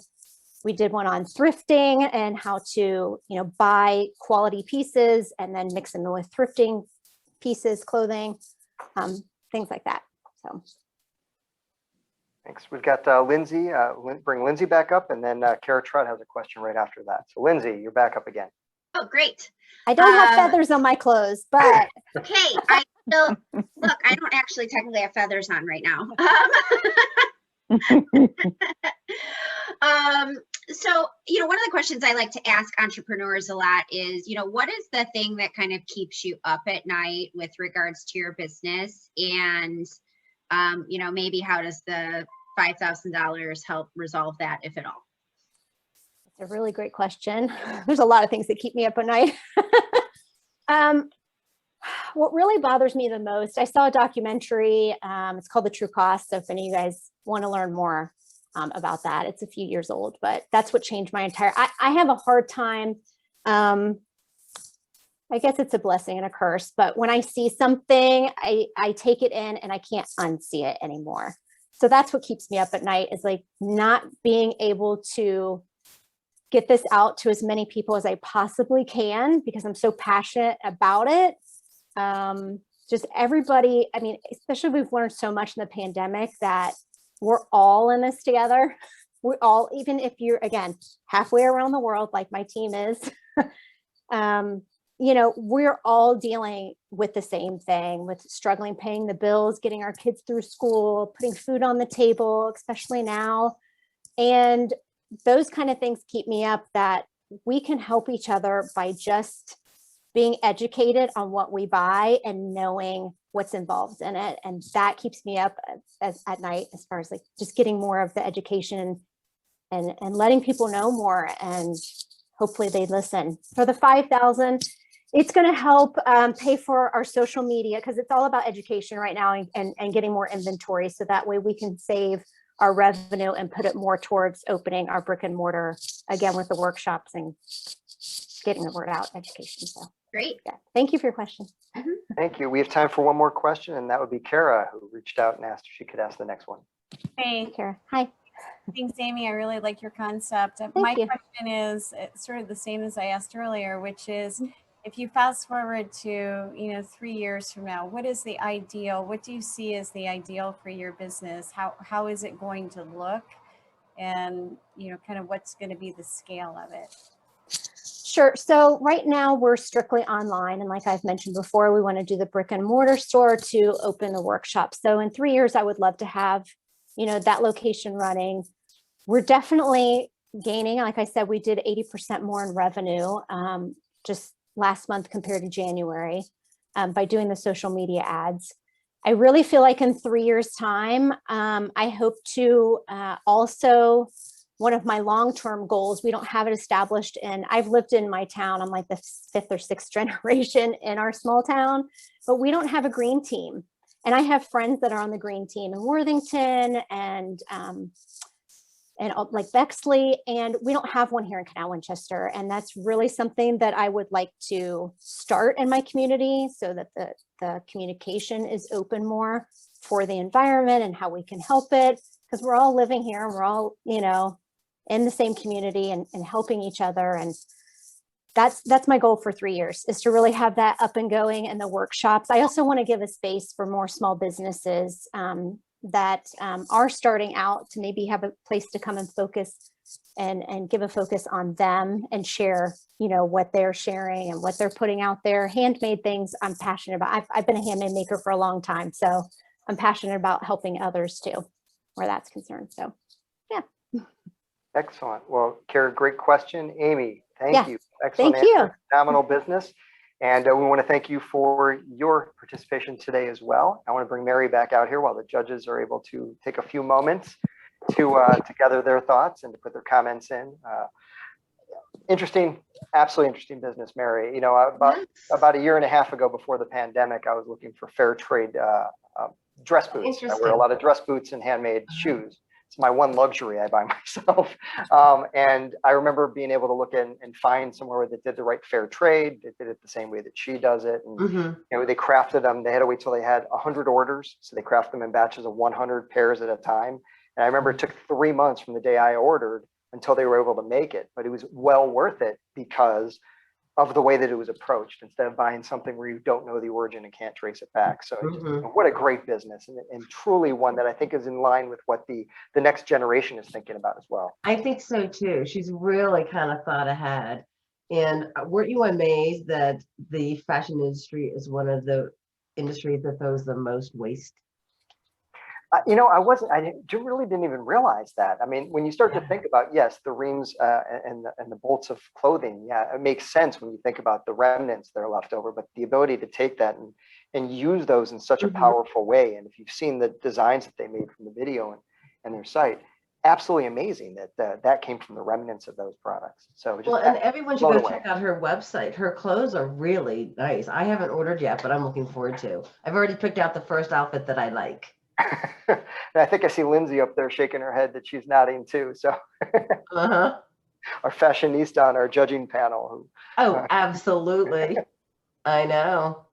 We did one on thrifting and how to, buy quality pieces and then mix them with thrifting pieces, clothing, things like that. So. Thanks. We've got Lindsay. Bring Lindsay back up, and then Kara Trott has a question right after that. So Lindsay, you're back up again. Oh, great. I don't have feathers on my clothes, but. Okay, I still, look, I don't actually technically have feathers on right now. So, one of the questions I like to ask entrepreneurs a lot is, what is the thing that kind of keeps you up at night with regards to your business? And, maybe how does the $5,000 help resolve that, if at all? It's a really great question. There's a lot of things that keep me up at night. What really bothers me the most, I saw a documentary, it's called The True Cost. So if any of you guys want to learn more about that, it's a few years old, but that's what changed my entire, I have a hard time. I guess it's a blessing and a curse, but when I see something, I take it in and I can't unsee it anymore. So that's what keeps me up at night, is like not being able to get this out to as many people as I possibly can, because I'm so passionate about it. Just everybody, especially we've learned so much in the pandemic that we're all in this together. We all, even if you're, again, halfway around the world, like my team is, we're all dealing with the same thing, with struggling, paying the bills, getting our kids through school, putting food on the table, especially now. And those kind of things keep me up, that we can help each other by just being educated on what we buy and knowing what's involved in it. And that keeps me up at night, as far as like just getting more of the education and letting people know more, and hopefully they listen. For the 5,000, it's going to help pay for our social media, because it's all about education right now, and getting more inventory. So that way we can save our revenue and put it more towards opening our brick and mortar again with the workshops and getting the word out, education. So great. Yeah. Thank you for your question. Thank you. We have time for one more question, and that would be Kara, who reached out and asked if she could ask the next one. Hey, Kara. Hi. Thanks, Amy. I really like your concept. My question is sort of the same as I asked earlier, which is, if you fast forward to 3 years from now, what is the ideal? What do you see as the ideal for your business? How is it going to look? And kind of what's going to be the scale of it? Sure. So right now we're strictly online. And like I've mentioned before, we want to do the brick and mortar store to open the workshop. So in 3 years, I would love to have, that location running. We're definitely gaining. Like I said, we did 80% more in revenue just last month compared to January by doing the social media ads. I really feel like in 3 years' time, I hope to also, one of my long-term goals, we don't have it established, and I've lived in my town. I'm like the 5th or 6th generation in our small town, but we don't have a green team. And I have friends that are on the green team in Worthington and like Bexley, and we don't have one here in Canal Winchester. And that's really something that I would like to start in my community, so that the communication is open more for the environment and how we can help it, because we're all living here and we're all, in the same community and helping each other. And that's my goal for 3 years, is to really have that up and going in the workshops. I also want to give a space for more small businesses that are starting out, to maybe have a place to come and focus and give a focus on them and share, what they're sharing and what they're putting out there. Handmade things I'm passionate about. I've been a handmade maker for a long time, so I'm passionate about helping others too, where that's concerned. So yeah. Excellent. Well, Kara, great question. Amy, thank you. Excellent Thank you. answer. Phenomenal business. And we want to thank you for your participation today as well. I want to bring Mary back out here while the judges are able to take a few moments to gather their thoughts and to put their comments in. Interesting, absolutely interesting business, Mary. You know, about a year and a half ago, before the pandemic, I was looking for fair trade dress boots. I wear a lot of dress boots and handmade shoes. It's my one luxury I buy myself. And I remember being able to look in and find somewhere that did the right fair trade. They did it the same way that she does it. And you know, they crafted them. They had to wait till they had 100 orders. So they craft them in batches of 100 pairs at a time. And I remember it took 3 months from the day I ordered until they were able to make it. But it was well worth it because of the way that it was approached, instead of buying something where you don't know the origin and can't trace it back. So what a great business, and truly one that I think is in line with what the next generation is thinking about as well. I think so too. She's really kind of thought ahead. And weren't you amazed that the fashion industry is one of the industries that throws the most waste? You know, I really didn't even realize that. I mean, when you start to think about, yes, the reams and the bolts of clothing, yeah, it makes sense when you think about the remnants that are left over, but the ability to take that and use those in such a powerful way. And if you've seen the designs that they made from the video and their site, absolutely amazing that that came from the remnants of those products. So just, well, and everyone should go check out her website. Her clothes are really nice. I haven't ordered yet, but I'm looking forward to. I've already picked out the first outfit that I like. And I think I see Lindsay up there shaking her head that she's nodding too. So our fashionista on our judging panel. Absolutely. I know.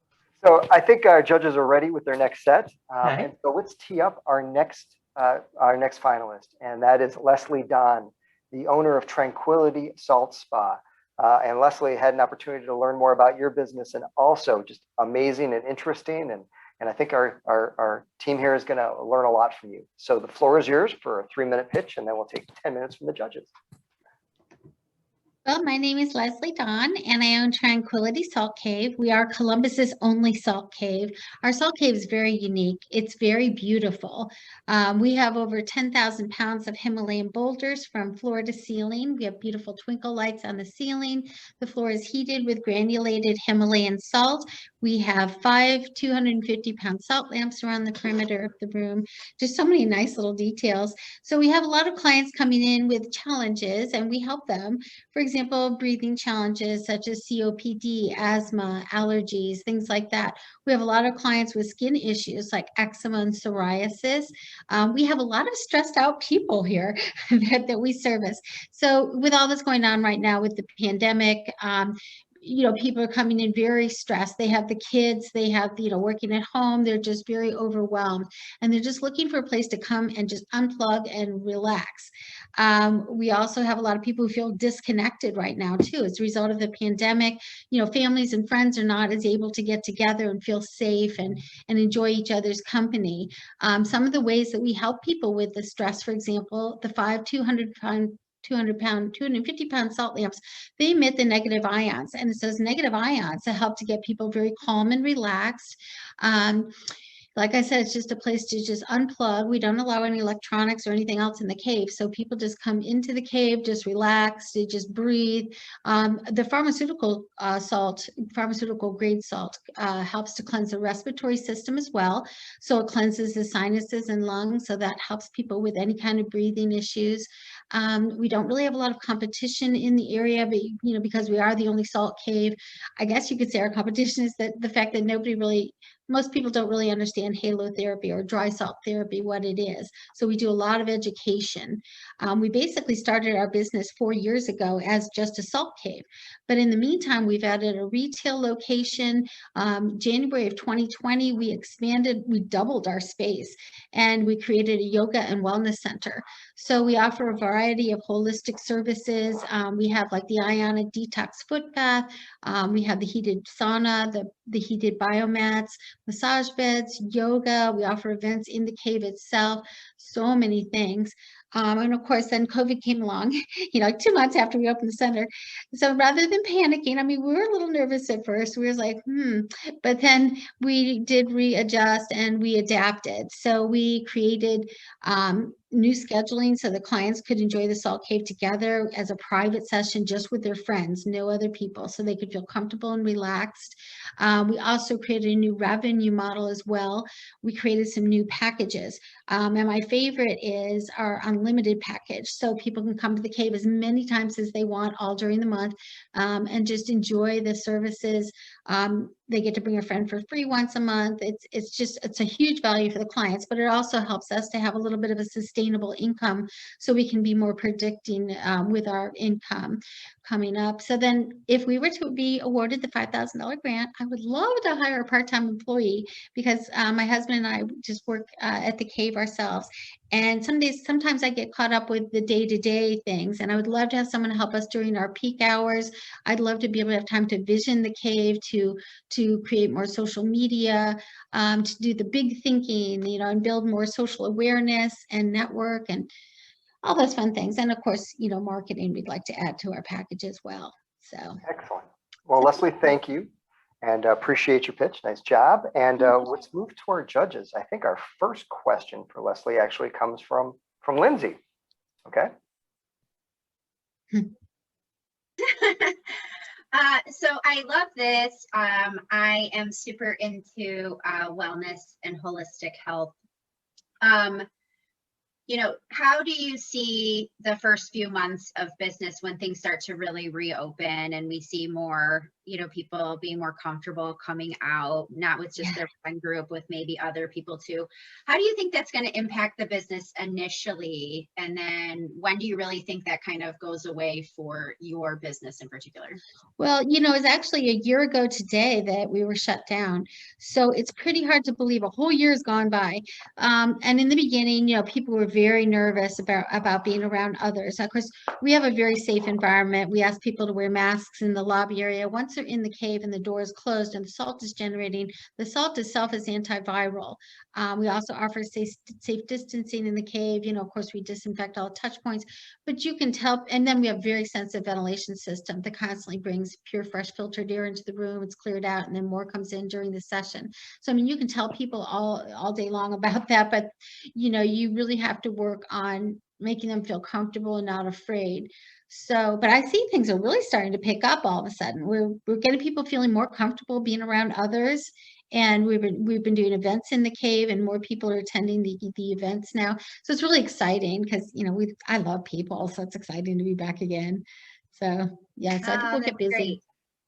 So I think our judges are ready with their next set. And so let's tee up our next finalist, and that is Leslie Don, the owner of Tranquility Salt Spa. And Leslie, had an opportunity to learn more about your business, and also just amazing and interesting. And I think our team here is going to learn a lot from you. So the floor is yours for a 3-minute pitch, and then we'll take 10 minutes from the judges. Well, my name is Leslie Don, and I own Tranquility Salt Cave. We are Columbus's only salt cave. Our salt cave is very unique. It's very beautiful. We have over 10,000 pounds of Himalayan boulders from floor to ceiling. We have beautiful twinkle lights on the ceiling. The floor is heated with granulated Himalayan salt. We have 5 250-pound salt lamps around the perimeter of the room. Just so many nice little details. So we have a lot of clients coming in with challenges, and we help them. For example, breathing challenges such as COPD, asthma, allergies, things like that. We have a lot of clients with skin issues like eczema and psoriasis. We have a lot of stressed out people here that we service. So with all that's going on right now with the pandemic, you know, people are coming in very stressed. They have the kids, they have, you know, working at home. They're just very overwhelmed, and they're just looking for a place to come and just unplug and relax. We also have a lot of people who feel disconnected right now too, as a result of the pandemic. You know, families and friends are not as able to get together and feel safe and enjoy each other's company. Some of the ways that we help people with the stress, for example, the 5 250-pound salt lamps, they emit the negative ions, and it's those negative ions that help to get people very calm and relaxed. Like I said, it's just a place to just unplug. We don't allow any electronics or anything else in the cave. So people just come into the cave, just relax, they just breathe. The pharmaceutical grade salt helps to cleanse the respiratory system as well. So it cleanses the sinuses and lungs. So that helps people with any kind of breathing issues. We don't really have a lot of competition in the area, but you know, because we are the only salt cave, I guess you could say our competition is that the fact that most people don't really understand halotherapy or dry salt therapy, what it is. So we do a lot of education. We basically started our business 4 years ago as just a salt cave. But in the meantime, we've added a retail location. January of 2020, we expanded, we doubled our space, and we created a yoga and wellness center. So we offer a variety of holistic services. We have like the ionic detox foot bath. We have the heated sauna, the heated biomats, massage beds, yoga. We offer events in the cave itself, so many things. And of course, then COVID came along, you know, 2 months after we opened the center. So rather than panicking, I mean, we were a little nervous at first. We were like, but then we did readjust and we adapted. So we created new scheduling so the clients could enjoy the salt cave together as a private session just with their friends, no other people, so they could feel comfortable and relaxed. We also created a new revenue model as well. We created some new packages. And my favorite is our unlimited package. So people can come to the cave as many times as they want all during the month, and just enjoy the services. They get to bring a friend for free once a month. It's a huge value for the clients, but it also helps us to have a little bit of a sustainable income so we can be more predicting with our income coming up. So then if we were to be awarded the $5,000 grant, I would love to hire a part-time employee because my husband and I just work at the cave ourselves. And sometimes I get caught up with the day-to-day things, and I would love to have someone help us during our peak hours. I'd love to be able to have time to vision the cave, to create more social media, to do the big thinking, and build more social awareness and network and all those fun things. And of course, marketing we'd like to add to our package as well. So excellent. Well, Leslie, thank you. And appreciate your pitch. Nice job. And let's move to our judges. I think our first question for Leslie actually comes from Lindsay. Okay. So I love this. I am super into wellness and holistic health. How do you see the first few months of business when things start to really reopen and we see more, people being more comfortable coming out, not with just their friend group, with maybe other people too? How do you think that's going to impact the business initially? And then when do you really think that kind of goes away for your business in particular? Well, it was actually a year ago today that we were shut down. So it's pretty hard to believe a whole year's gone by. And in the beginning, people were very nervous about being around others. Of course, we have a very safe environment. We ask people to wear masks in the lobby area. Once they're in the cave and the door is closed and the salt is generating, the salt itself is antiviral. We also offer safe distancing in the cave. Of course, we disinfect all touch points, but you can tell. And then we have very sensitive ventilation system that constantly brings pure, fresh filtered air into the room. It's cleared out, and then more comes in during the session. So, you can tell people all day long about that, but, you really have to work on making them feel comfortable and not afraid. So, but I see things are really starting to pick up all of a sudden. We're getting people feeling more comfortable being around others. And we've been doing events in the cave, and more people are attending the events now. So it's really exciting because I love people, so it's exciting to be back again. So yeah, so I think we'll get busy.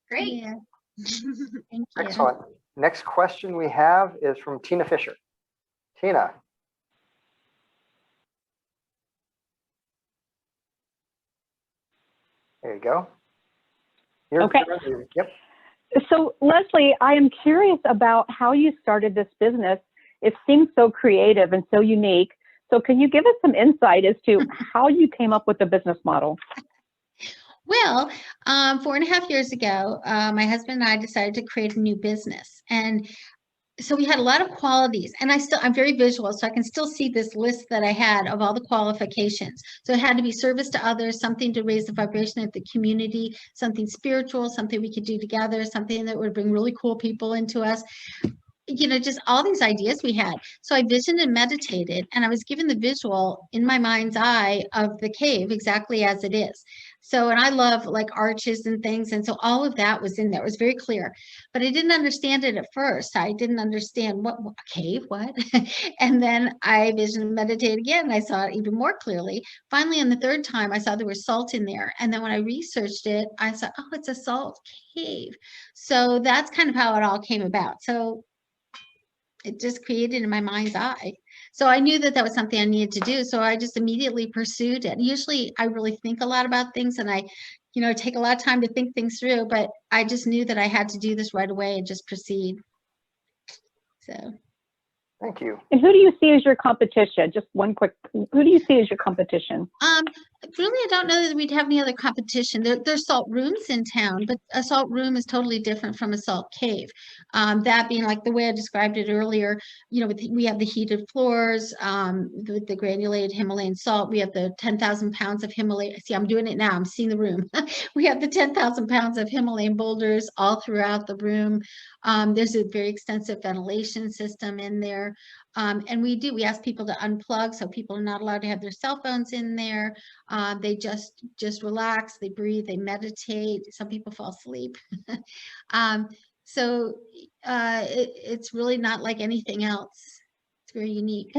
Great. Yeah. Thank you. Excellent. Next question we have is from Tina Fisher. Tina. There you go. Okay. Yep. So Leslie, I am curious about how you started this business. It seems so creative and so unique. So can you give us some insight as to how you came up with the business model? Well, 4.5 years ago, my husband and I decided to create a new business. And so we had a lot of qualities, and I'm very visual, so I can still see this list that I had of all the qualifications. So it had to be service to others, something to raise the vibration of the community, something spiritual, something we could do together, something that would bring really cool people into us. Just all these ideas we had. So I visioned and meditated, and I was given the visual in my mind's eye of the cave exactly as it is. So, and I love like arches and things. And so all of that was in there. It was very clear, but I didn't understand it at first. I didn't understand what cave, what? And then I visioned and meditated again, and I saw it even more clearly. Finally, on the third time, I saw there was salt in there. And then when I researched it, I saw, oh, it's a salt cave. So that's kind of how it all came about. So it just created in my mind's eye. So I knew that was something I needed to do. So I just immediately pursued it. Usually I really think a lot about things, and I, take a lot of time to think things through, but I just knew that I had to do this right away and just proceed. So. Thank you. And who do you see as your competition? Just one quick, who do you see as your competition? Really, I don't know that we'd have any other competition. There's salt rooms in town, but a salt room is totally different from a salt cave. That being like the way I described it earlier, we have the heated floors, with the granulated Himalayan salt. We have the 10,000 pounds of Himalayan. See, I'm doing it now. I'm seeing the room. We have the 10,000 pounds of Himalayan boulders all throughout the room. There's a very extensive ventilation system in there. And we ask people to unplug, so people are not allowed to have their cell phones in there. They just relax, they breathe, they meditate. Some people fall asleep. So it's really not like anything else. It's very unique.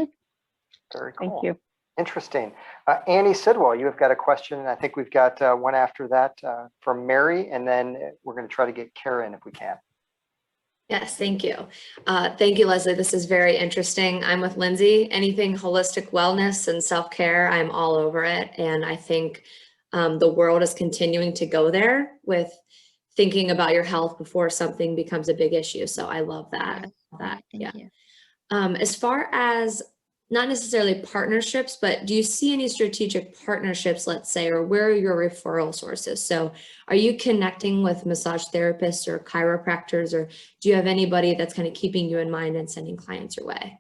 Very cool. Thank you. Interesting. Annie Sidwell, you have got a question. I think we've got one after that from Mary, and then we're going to try to get Kara in if we can. Yes, thank you. Thank you, Leslie. This is very interesting. I'm with Lindsay. Anything holistic wellness and self-care, I'm all over it. And I think the world is continuing to go there with thinking about your health before something becomes a big issue. So I love that. Thank you. As far as not necessarily partnerships, but do you see any strategic partnerships, let's say, or where are your referral sources? So are you connecting with massage therapists or chiropractors, or do you have anybody that's kind of keeping you in mind and sending clients your way?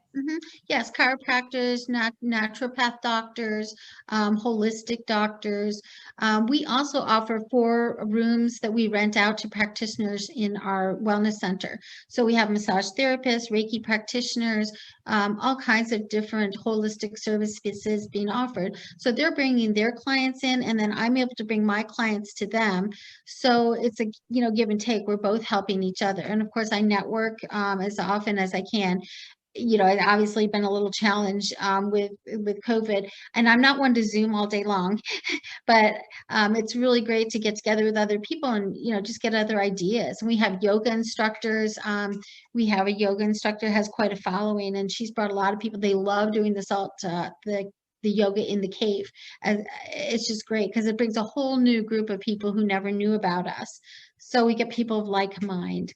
Yes, chiropractors, naturopath doctors, holistic doctors. We also offer 4 rooms that we rent out to practitioners in our wellness center. So we have massage therapists, Reiki practitioners, all kinds of different holistic services being offered. So they're bringing their clients in, and then I'm able to bring my clients to them. So it's a give and take. We're both helping each other, and of course I network as often as I can. It's obviously been a little challenge with COVID, and I'm not one to Zoom all day long, but it's really great to get together with other people and just get other ideas. And we have yoga instructors. We have a yoga instructor who has quite a following, and she's brought a lot of people. They love doing the yoga in the cave. And it's just great because it brings a whole new group of people who never knew about us. So we get people of like mind.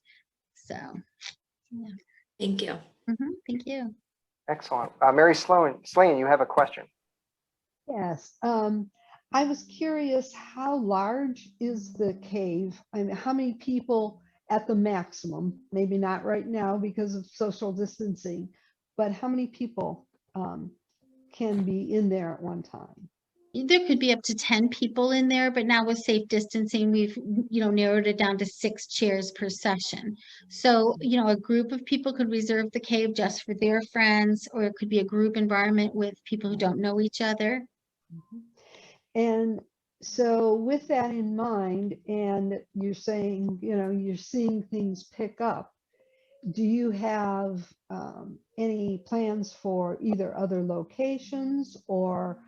So, yeah. Thank you. Thank you. Excellent. Mary Slane, you have a question. Yes. I was curious, how large is the cave? I mean, how many people at the maximum? Maybe not right now because of social distancing, but how many people can be in there at one time? There could be up to 10 people in there, but now with safe distancing, we've, narrowed it down to 6 chairs per session. So, a group of people could reserve the cave just for their friends, or it could be a group environment with people who don't know each other. And so with that in mind, and you're saying, you're seeing things pick up, do you have any plans for either other locations or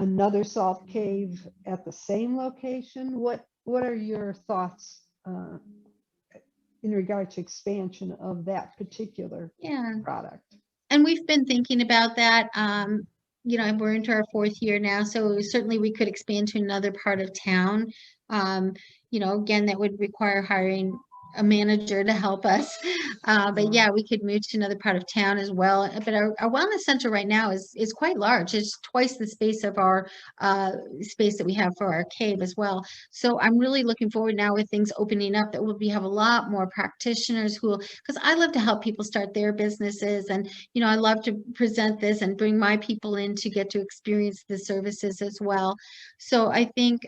another salt cave at the same location? What are your thoughts in regard to expansion of that particular product? And we've been thinking about that. We're into our 4th year now, so certainly we could expand to another part of town. Again, that would require hiring a manager to help us. But yeah, we could move to another part of town as well. But our wellness center right now is quite large. It's twice the space of our space that we have for our cave as well. So I'm really looking forward now with things opening up that we have a lot more practitioners who will, because I love to help people start their businesses, and I love to present this and bring my people in to get to experience the services as well. So I think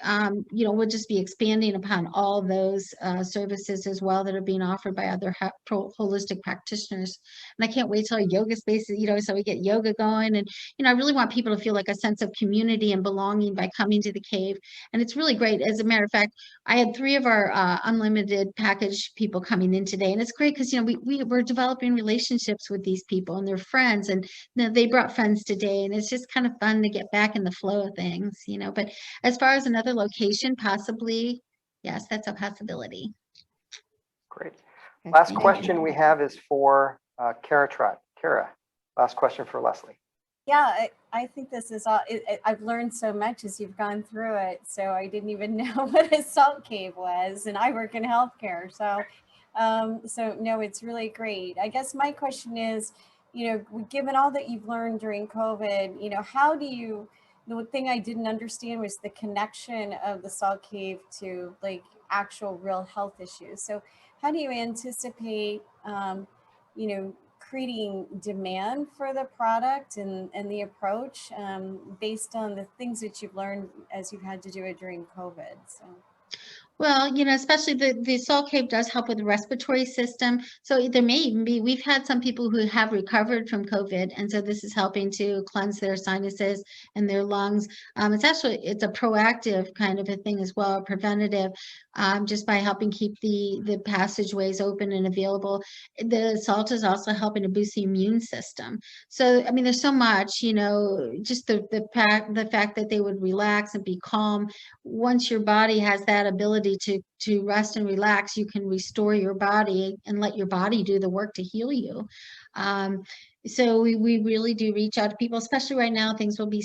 we'll just be expanding upon all those services as well that are being offered by other holistic practitioners. And I can't wait till our yoga spaces, so we get yoga going. And, I really want people to feel like a sense of community and belonging by coming to the cave. And it's really great. As a matter of fact, I had 3 of our unlimited package people coming in today. And it's great because, we're developing relationships with these people and their friends. And they brought friends today. And it's just kind of fun to get back in the flow of things, But as far as another location, possibly, yes, that's a possibility. Great. Last question we have is for Kara Trott. Kara, last question for Leslie. Yeah, I think this is all, I've learned so much as you've gone through it. So I didn't even know what a salt cave was, and I work in healthcare. So, no, it's really great. I guess my question is, given all that you've learned during COVID, how do you, the thing I didn't understand was the connection of the salt cave to like actual real health issues. So how do you anticipate, creating demand for the product and the approach based on the things that you've learned as you've had to do it during COVID? So. Well, especially the salt cave does help with the respiratory system. So there may even be, we've had some people who have recovered from COVID. And so this is helping to cleanse their sinuses and their lungs. It's a proactive kind of a thing as well, preventative, just by helping keep the passageways open and available. The salt is also helping to boost the immune system. So, I mean, there's so much, just the fact that they would relax and be calm. Once your body has that ability to rest and relax, you can restore your body and let your body do the work to heal you. So we really do reach out to people, especially right now. Things will be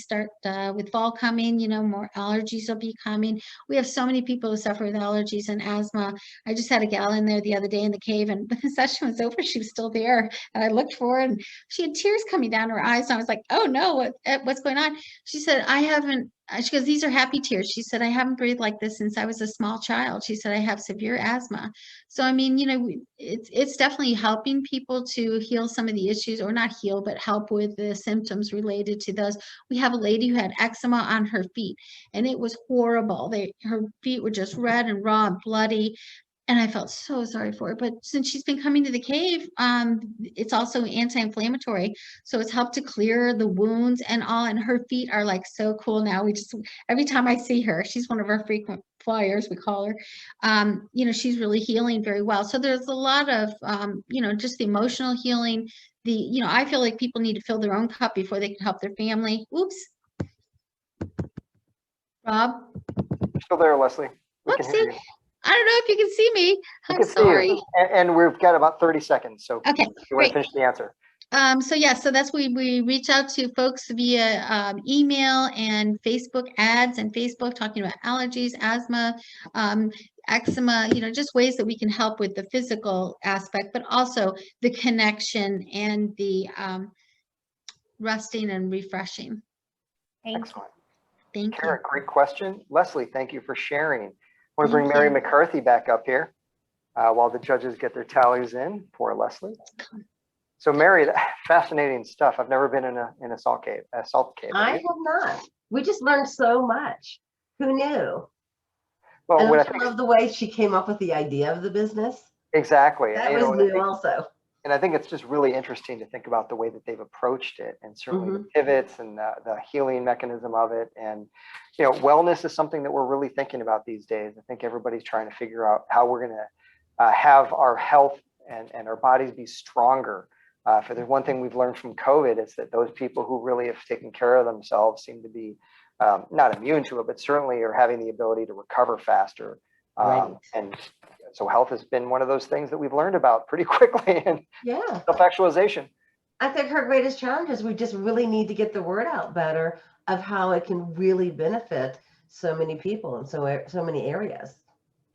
with fall coming, more allergies will be coming. We have so many people who suffer with allergies and asthma. I just had a gal in there the other day in the cave, and when the session was over, she was still there. And I looked for her, and she had tears coming down her eyes. And I was like, oh no, what's going on? She said, she goes, these are happy tears. She said, I haven't breathed like this since I was a small child. She said, I have severe asthma. So, I mean, it's definitely helping people to heal some of the issues, or not heal, but help with the symptoms related to those. We have a lady who had eczema on her feet, and it was horrible. Her feet were just red and raw and bloody. And I felt so sorry for her. But since she's been coming to the cave, it's also anti-inflammatory. So it's helped to clear the wounds and all. And her feet are like so cool now. Every time I see her, she's one of our frequent flyers, we call her. She's really healing very well. So there's a lot of, just the emotional healing. I feel like people need to fill their own cup before they can help their family. Oops. Rob? You're still there, Leslie. We can hear you. I don't know if you can see me. I'm sorry. And we've got about 30 seconds. So okay, you want to finish the answer. So that's we reach out to folks via email and Facebook ads and Facebook, talking about allergies, asthma, eczema, just ways that we can help with the physical aspect, but also the connection and the resting and refreshing. Excellent. Thank Kara, you. great question. Leslie, thank you for sharing. I want to bring Mary McCarthy back up here while the judges get their tallies in. Poor Leslie. So Mary, fascinating stuff. I've never been in a salt cave. I have not. We just learned so much. Who knew? Well, and I love the way she came up with the idea of the business. Exactly. That was new also. And I think it's just really interesting to think about the way that they've approached it, and certainly the pivots and the healing mechanism of it. And, wellness is something that we're really thinking about these days. I think everybody's trying to figure out how we're going to have our health and our bodies be stronger. For the one thing we've learned from COVID is that those people who really have taken care of themselves seem to be not immune to it, but certainly are having the ability to recover faster. And so health has been one of those things that we've learned about pretty quickly, and self-actualization. I think her greatest challenge is we just really need to get the word out better of how it can really benefit so many people in so many areas.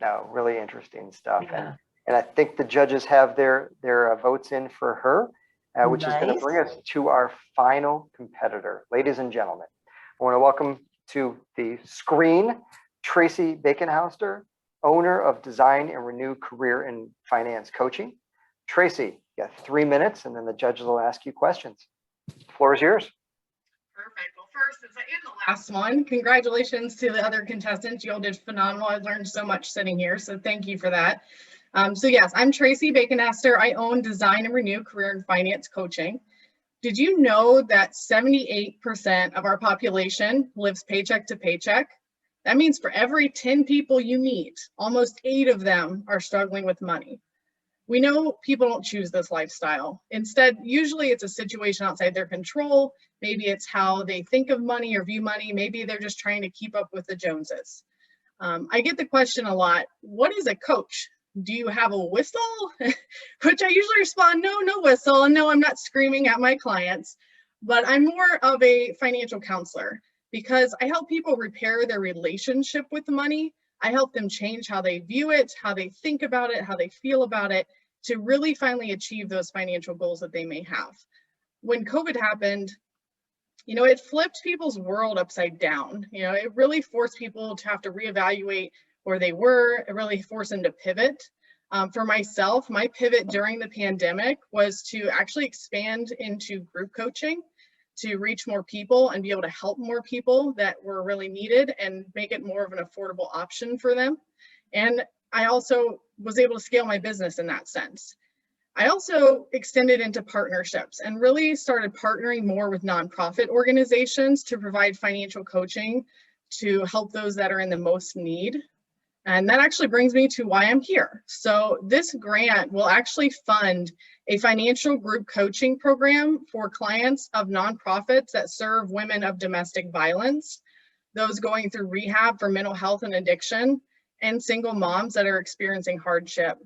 No, really interesting stuff. Yeah. And I think the judges have their votes in for her, which is going to bring us to our final competitor. Ladies and gentlemen, I want to welcome to the screen Tracy Baconhauster, owner of Design and Renew Career in Finance Coaching. Tracy, you got 3 minutes, and then the judges will ask you questions. The floor is yours. Perfect. Well, first, since I am the last one, congratulations to the other contestants. You all did phenomenal. I learned so much sitting here, so thank you for that. So yes, I'm Tracy Baconhauster. I own Design and Renew Career in Finance Coaching. Did you know that 78% of our population lives paycheck to paycheck? That means for every 10 people you meet, almost 8 of them are struggling with money. We know people don't choose this lifestyle. Instead, usually it's a situation outside their control. Maybe it's how they think of money or view money. Maybe they're just trying to keep up with the Joneses. I get the question a lot, what is a coach? Do you have a whistle? Which I usually respond, no whistle. And no, I'm not screaming at my clients, but I'm more of a financial counselor, because I help people repair their relationship with money. I help them change how they view it, how they think about it, how they feel about it, to really finally achieve those financial goals that they may have. When COVID happened, it flipped people's world upside down. It really forced people to have to reevaluate where they were. It really forced them to pivot. For myself, my pivot during the pandemic was to actually expand into group coaching, to reach more people and be able to help more people that were really needed and make it more of an affordable option for them. And I also was able to scale my business in that sense. I also extended into partnerships and really started partnering more with nonprofit organizations to provide financial coaching to help those that are in the most need. And that actually brings me to why I'm here. So this grant will actually fund a financial group coaching program for clients of nonprofits that serve women of domestic violence, those going through rehab for mental health and addiction, and single moms that are experiencing hardship.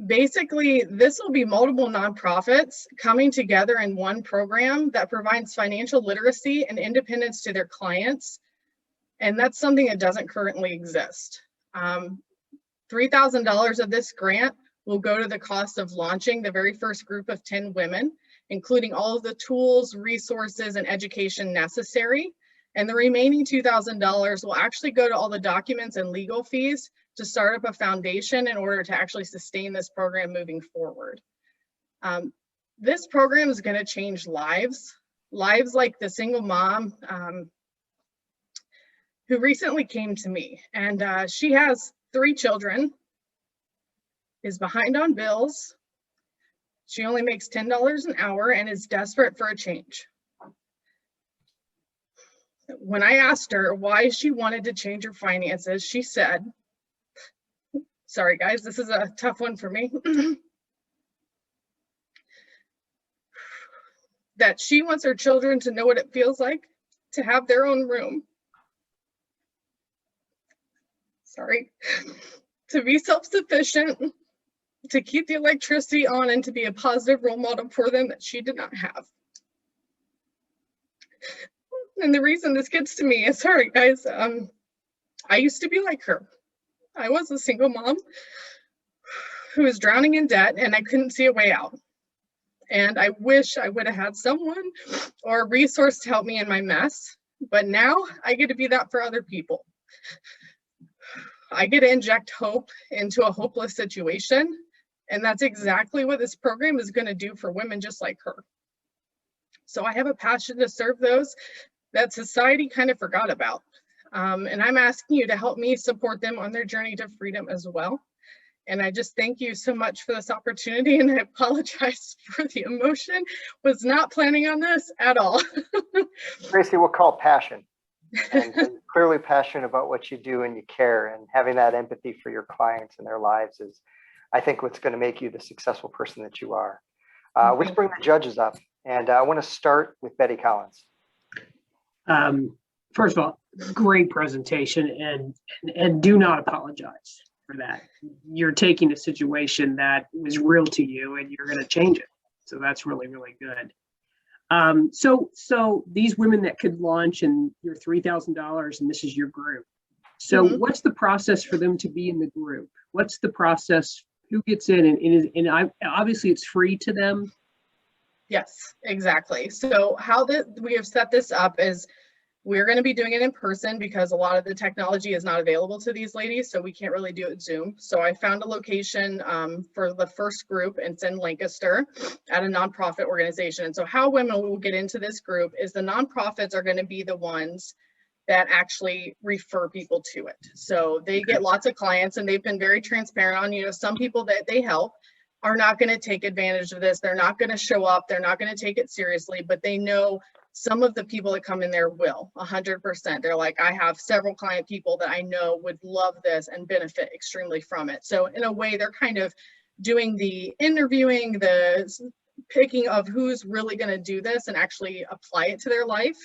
Basically, this will be multiple nonprofits coming together in one program that provides financial literacy and independence to their clients. And that's something that doesn't currently exist. $3,000 of this grant will go to the cost of launching the very first group of 10 women, including all of the tools, resources, and education necessary. And the remaining $2,000 will actually go to all the documents and legal fees to start up a foundation in order to actually sustain this program moving forward. This program is going to change lives like the single mom who recently came to me, and she has 3 children, is behind on bills. She only makes $10 an hour and is desperate for a change. When I asked her why she wanted to change her finances, she said, sorry guys, this is a tough one for me, that she wants her children to know what it feels like to have their own room. Sorry, to be self-sufficient, to keep the electricity on, and to be a positive role model for them that she did not have. And the reason this gets to me is, sorry guys, I used to be like her. I was a single mom who was drowning in debt and I couldn't see a way out. And I wish I would have had someone or a resource to help me in my mess. But now I get to be that for other people. I get to inject hope into a hopeless situation. And that's exactly what this program is going to do for women just like her. So I have a passion to serve those that society kind of forgot about. And I'm asking you to help me support them on their journey to freedom as well. And I just thank you so much for this opportunity, and I apologize for the emotion. Was not planning on this at all. Tracy, we'll call it passion. And you're clearly passionate about what you do and you care, and having that empathy for your clients and their lives is, I think, what's going to make you the successful person that you are. Let's bring the judges up, and I want to start with Betty Collins. First of all, great presentation, and do not apologize for that. You're taking a situation that was real to you and you're going to change it. So that's really, really good. So these women that could launch, and you're $3,000 and this is your group. So what's the process for them to be in the group? What's the process? Who gets in? And obviously it's free to them. Yes, exactly. So how we have set this up is we're going to be doing it in person because a lot of the technology is not available to these ladies, so we can't really do it Zoom. So I found a location for the first group. It's in Lancaster at a nonprofit organization. And so how women will get into this group is the nonprofits are going to be the ones that actually refer people to it. So they get lots of clients, and they've been very transparent on, some people that they help are not going to take advantage of this. They're not going to show up. They're not going to take it seriously, but they know some of the people that come in there will 100%. They're like, I have several client people that I know would love this and benefit extremely from it. So in a way, they're kind of doing the interviewing, the picking of who's really going to do this and actually apply it to their life.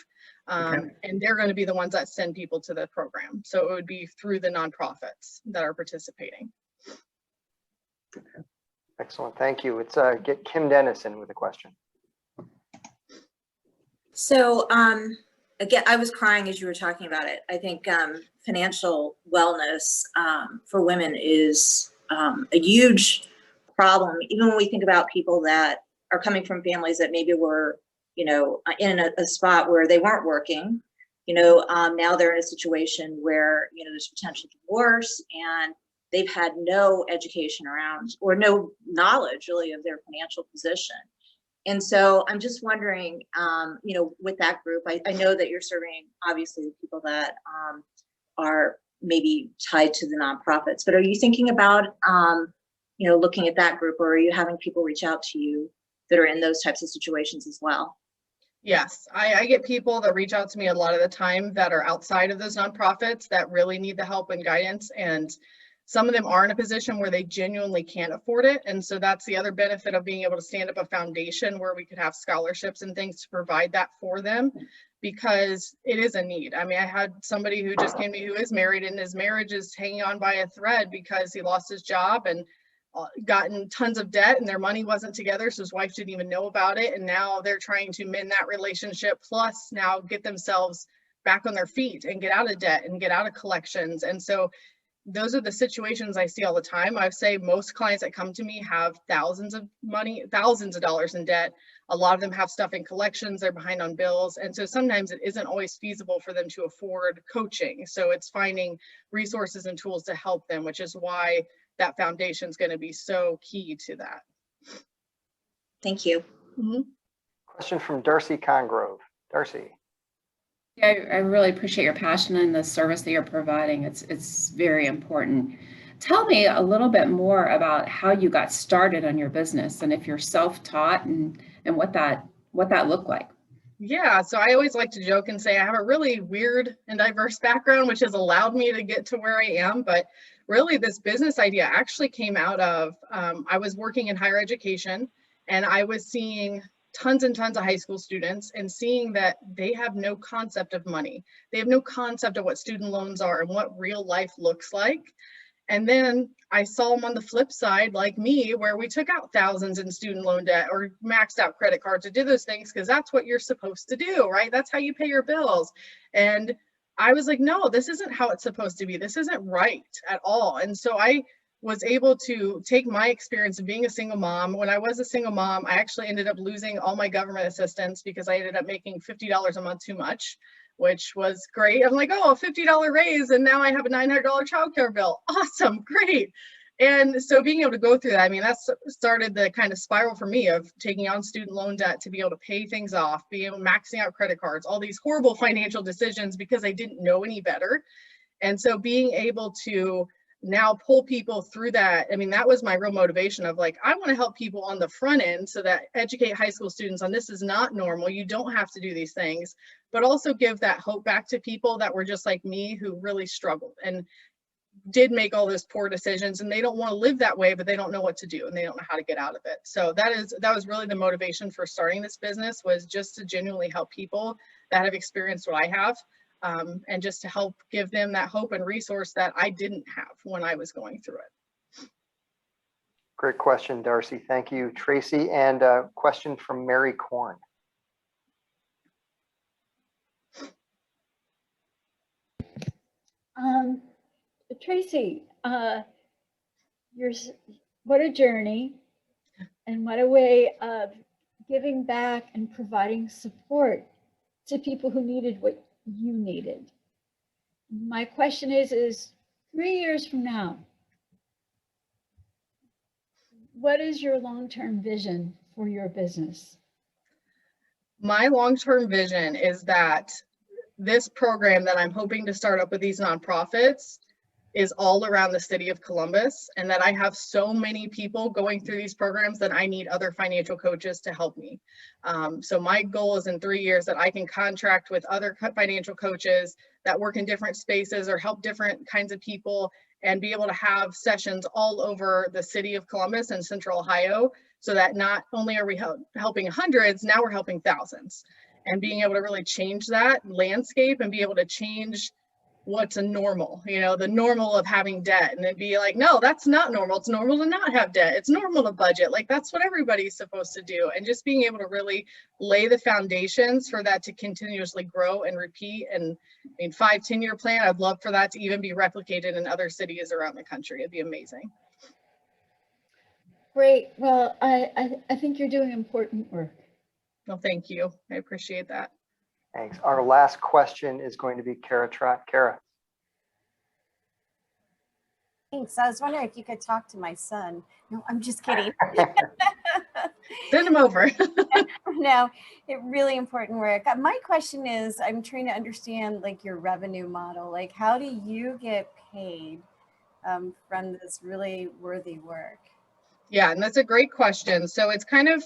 And they're going to be the ones that send people to the program. So it would be through the nonprofits that are participating. Excellent, thank you. Let's get Kim Dennison with a question. So again, I was crying as you were talking about it. I think financial wellness for women is a huge problem. Even when we think about people that are coming from families that maybe were, in a spot where they weren't working, now they're in a situation where, there's potential divorce and they've had no education around or no knowledge really of their financial position. And so I'm just wondering, with that group, I know that you're serving obviously the people that are maybe tied to the nonprofits. But are you thinking about, looking at that group, or are you having people reach out to you that are in those types of situations as well? Yes, I get people that reach out to me a lot of the time that are outside of those nonprofits that really need the help and guidance. And some of them are in a position where they genuinely can't afford it. And so that's the other benefit of being able to stand up a foundation where we could have scholarships and things to provide that for them, because it is a need. I mean, I had somebody who just came to me who is married, and his marriage is hanging on by a thread because he lost his job and gotten tons of debt, and their money wasn't together, so his wife didn't even know about it. And now they're trying to mend that relationship, plus now get themselves back on their feet and get out of debt and get out of collections. And so those are the situations I see all the time. I say most clients that come to me have thousands of dollars in debt. A lot of them have stuff in collections, they're behind on bills. And so sometimes it isn't always feasible for them to afford coaching. So it's finding resources and tools to help them, which is why that foundation is going to be so key to that. Thank you. Question from Darcy Congrove. Darcy. Yeah, I really appreciate your passion and the service that you're providing. It's very important. Tell me a little bit more about how you got started on your business, and if you're self-taught, and what that looked like. Yeah, so I always like to joke and say I have a really weird and diverse background, which has allowed me to get to where I am. But really, this business idea actually came out of, I was working in higher education, and I was seeing tons and tons of high school students and seeing that they have no concept of money. They have no concept of what student loans are and what real life looks like. And then I saw them on the flip side, like me, where we took out thousands in student loan debt or maxed out credit cards or did those things because that's what you're supposed to do, right? That's how you pay your bills. And I was like, no, this isn't how it's supposed to be. This isn't right at all. And so I was able to take my experience of being a single mom. When I was a single mom, I actually ended up losing all my government assistance because I ended up making $50 a month too much, which was great. I'm like, oh, a $50 raise, and now I have a $900 childcare bill. Awesome, great. And so being able to go through that, I mean, that's started the kind of spiral for me of taking on student loan debt to be able to pay things off, being able maxing out credit cards, all these horrible financial decisions because I didn't know any better. And so being able to now pull people through that, I mean, that was my real motivation of like, I want to help people on the front end so that educate high school students on this is not normal. You don't have to do these things, but also give that hope back to people that were just like me who really struggled and did make all those poor decisions, and they don't want to live that way, but they don't know what to do and they don't know how to get out of it. So that was really the motivation for starting this business, was just to genuinely help people that have experienced what I have. And just to help give them that hope and resource that I didn't have when I was going through it. Great question, Darcy. Thank you, Tracy. And a question from Mary Korn. Tracy, what a journey, and what a way of giving back and providing support to people who needed what you needed. My question is 3 years from now, what is your long-term vision for your business? My long-term vision is that this program that I'm hoping to start up with these nonprofits is all around the city of Columbus, and that I have so many people going through these programs that I need other financial coaches to help me. So my goal is in 3 years that I can contract with other financial coaches that work in different spaces or help different kinds of people, and be able to have sessions all over the city of Columbus and Central Ohio, so that not only are we helping hundreds, now we're helping thousands, and being able to really change that landscape and be able to change what's a normal, the normal of having debt, and then be like, no, that's not normal. It's normal to not have debt. It's normal to budget. Like, that's what everybody's supposed to do. And just being able to really lay the foundations for that to continuously grow and repeat. And I mean, 5-10-year plan, I'd love for that to even be replicated in other cities around the country. It'd be amazing. Great. Well, I think you're doing important work. Well, thank you. I appreciate that. Thanks. Our last question is going to be Kara Trott. Kara. Thanks. I was wondering if you could talk to my son. No, I'm just kidding. Send them over. No, really important work. My question is, I'm trying to understand like your revenue model. Like, how do you get paid from this really worthy work? Yeah, and that's a great question. So it's kind of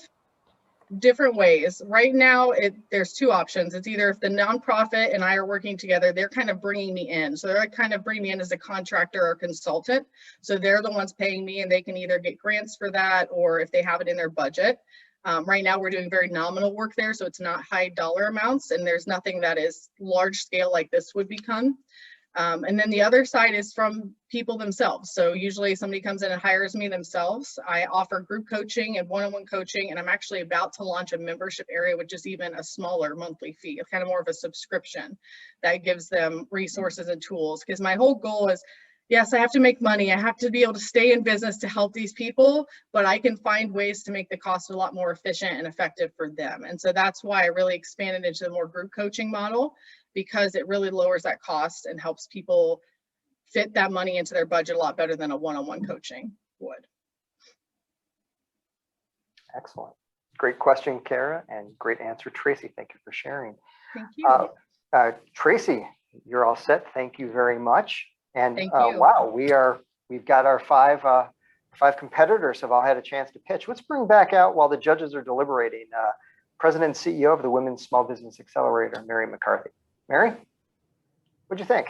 different ways. Right now, there's two options. It's either if the nonprofit and I are working together, they're kind of bringing me in. So they're kind of bringing me in as a contractor or consultant. So they're the ones paying me, and they can either get grants for that or if they have it in their budget. Right now, we're doing very nominal work there, so it's not high dollar amounts, and there's nothing that is large scale like this would become. And then the other side is from people themselves. So usually somebody comes in and hires me themselves. I offer group coaching and one-on-one coaching, and I'm actually about to launch a membership area, which is even a smaller monthly fee. It's kind of more of a subscription that gives them resources and tools. Because my whole goal is, yes, I have to make money. I have to be able to stay in business to help these people, but I can find ways to make the cost a lot more efficient and effective for them. And so that's why I really expanded into the more group coaching model, because it really lowers that cost and helps people fit that money into their budget a lot better than a one-on-one coaching would. Excellent. Great question, Kara, and great answer, Tracy. Thank you for sharing. Thank you. Tracy, you're all set. Thank you very much. And Thank you. wow, we've got our five competitors have all had a chance to pitch. Let's bring back out, while the judges are deliberating, President and CEO of the Women's Small Business Accelerator, Mary McCarthy. Mary, what'd you think?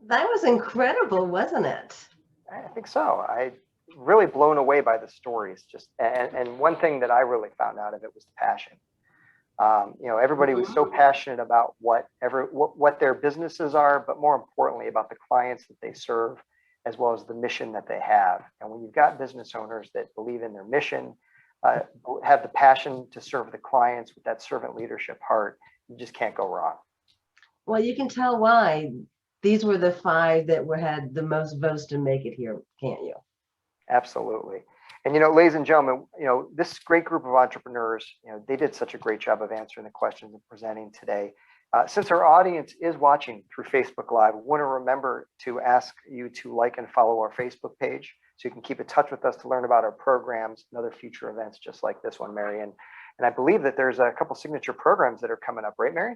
That was incredible, wasn't it? I think so. I really blown away by the stories. And one thing that I really found out of it was the passion. Everybody was so passionate about what their businesses are, but more importantly about the clients that they serve, as well as the mission that they have. And when you've got business owners that believe in their mission, have the passion to serve the clients with that servant leadership heart, you just can't go wrong. Well, you can tell why. These were the five that had the most votes to make it here, can't you? Absolutely. And, ladies and gentlemen, this great group of entrepreneurs, they did such a great job of answering the questions and presenting today. Since our audience is watching through Facebook Live, we want to remember to ask you to like and follow our Facebook page so you can keep in touch with us to learn about our programs and other future events just like this one, Mary. And I believe that there's a couple signature programs that are coming up, right, Mary?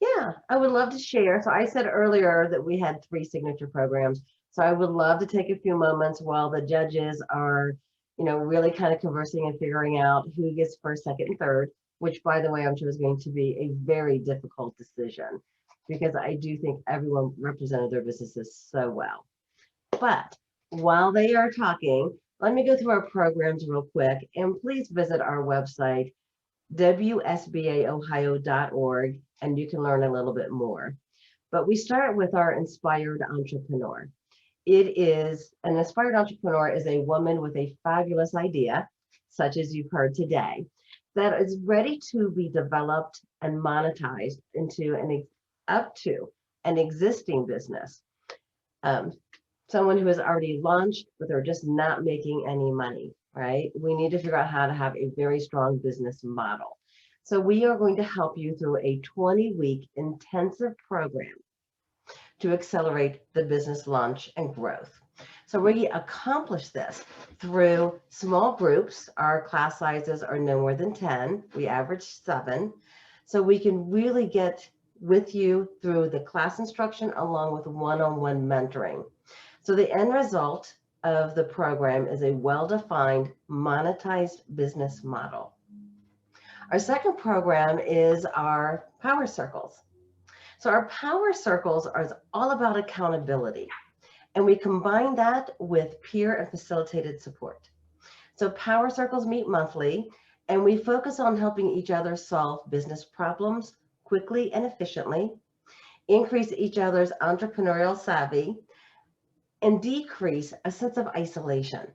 Yeah, I would love to share. So I said earlier that we had 3 signature programs. So I would love to take a few moments while the judges are, really kind of conversing and figuring out who gets first, second, and third, which, by the way, I'm sure is going to be a very difficult decision because I do think everyone represented their businesses so well. But while they are talking, let me go through our programs real quick, and please visit our website, WSBAOhio.org, and you can learn a little bit more. But we start with our Inspired Entrepreneur. An inspired entrepreneur is a woman with a fabulous idea, such as you've heard today, that is ready to be developed and monetized into up to an existing business. Someone who has already launched, but they're just not making any money, right? We need to figure out how to have a very strong business model. So we are going to help you through a 20-week intensive program to accelerate the business launch and growth. So we accomplish this through small groups. Our class sizes are no more than 10. We average 7. So we can really get with you through the class instruction along with one-on-one mentoring. So the end result of the program is a well-defined, monetized business model. Our second program is our Power Circles. So our Power Circles are all about accountability, and we combine that with peer and facilitated support. So Power Circles meet monthly, and we focus on helping each other solve business problems quickly and efficiently, increase each other's entrepreneurial savvy, and decrease a sense of isolation.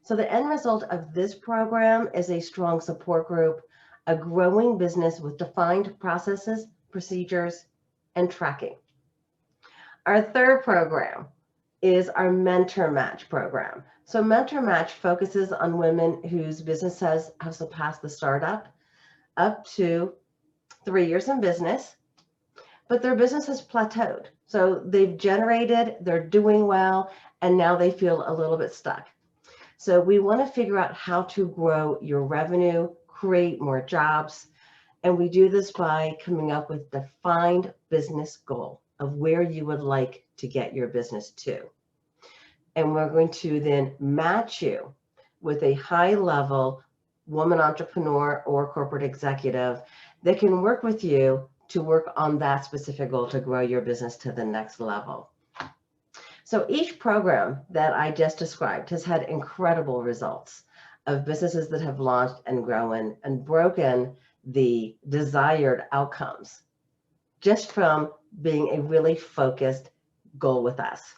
So the end result of this program is a strong support group, a growing business with defined processes, procedures, and tracking. Our third program is our Mentor Match program. So Mentor Match focuses on women whose businesses have surpassed the startup up to 3 years in business, but their business has plateaued. So they've generated, they're doing well, and now they feel a little bit stuck. So we want to figure out how to grow your revenue, create more jobs. And we do this by coming up with defined business goal of where you would like to get your business to. And we're going to then match you with a high level woman entrepreneur or corporate executive that can work with you to work on that specific goal to grow your business to the next level. So each program that I just described has had incredible results of businesses that have launched and grown and broken the desired outcomes just from being a really focused goal with us.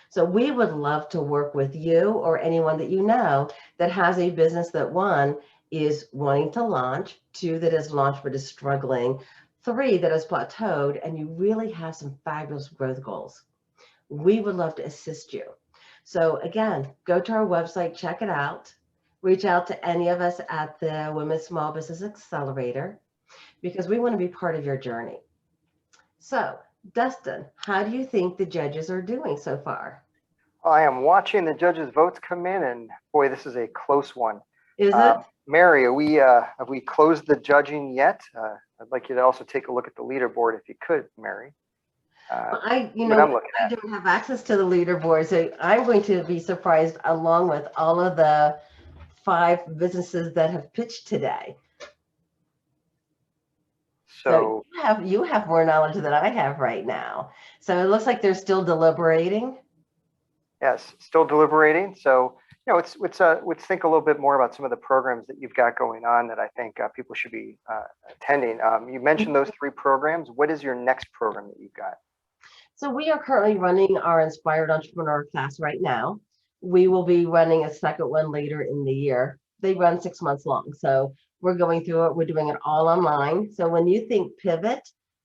So we would love to work with you or anyone that you know that has a business that, one, is wanting to launch, two, that is launched but is struggling, three, that has plateaued, and you really have some fabulous growth goals. We would love to assist you. So again, go to our website, check it out, reach out to any of us at the Women's Small Business Accelerator, because we want to be part of your journey. So Dustin, how do you think the judges are doing so far? I am watching the judges' votes come in, and boy, this is a close one. Is it? Mary, have we closed the judging yet? I'd like you to also take a look at the leaderboard if you could, Mary. I don't have access to the leaderboard, so I'm going to be surprised along with all of the 5 businesses that have pitched today. So you have more knowledge than I have right now. So it looks like they're still deliberating. Yes, still deliberating. So, let's think a little bit more about some of the programs that you've got going on that I think people should be attending. You mentioned those 3 programs. What is your next program that you've got? So we are currently running our Inspired Entrepreneur class right now. We will be running a second one later in the year. They run 6 months long. So we're going through it. We're doing it all online. So when you think pivot,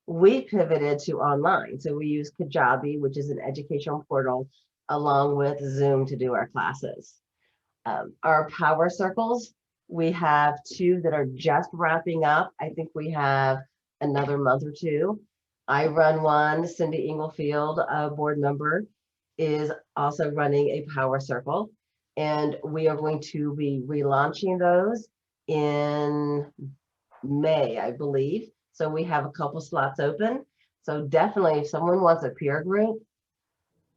we pivoted to online. So we use Kajabi, which is an educational portal, along with Zoom to do our classes. Our power circles, we have 2 that are just wrapping up. I think we have another month or 2. I run one. Cindy Inglefield, a board member, is also running a power circle. And we are going to be relaunching those in May, I believe. So we have a couple slots open. So definitely if someone wants a peer group,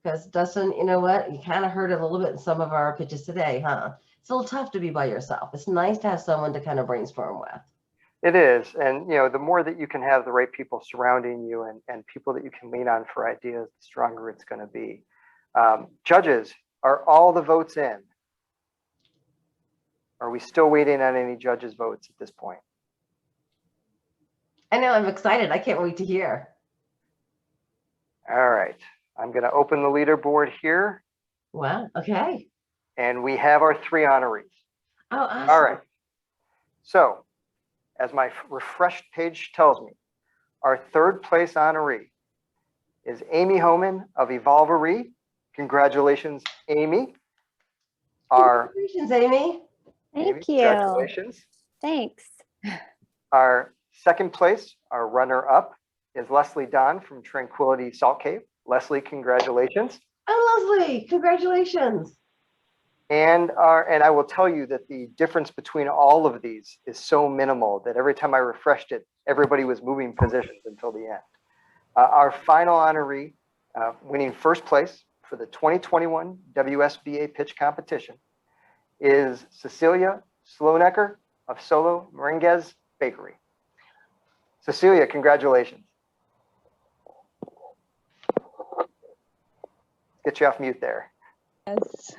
because Dustin, you know what? You kind of heard it a little bit in some of our pitches today, huh? It's a little tough to be by yourself. It's nice to have someone to kind of brainstorm with. It is. And, the more that you can have the right people surrounding you and people that you can lean on for ideas, the stronger it's going to be. Judges, are all the votes in? Are we still waiting on any judges' votes at this point? I know, I'm excited. I can't wait to hear. All right. I'm going to open the leaderboard here. Wow. Okay. And we have our 3 honorees. Oh, awesome. All right. So, as my refreshed page tells me, our 3rd place honoree is Amy Homan of Evolvery. Congratulations, Amy. Congratulations, Amy. Thank you. Congratulations. Thanks. Our 2nd place, our runner-up, is Leslie Don from Tranquility Salt Cave. Leslie, congratulations. Oh, Leslie, congratulations. And I will tell you that the difference between all of these is so minimal that every time I refreshed it, everybody was moving positions until the end. Our final honoree, winning 1st place for the 2021 WSBA pitch competition, is Cecilia Slonecker of Solo Merengues Bakery. Cecilia, congratulations. Get you off mute there. Yes.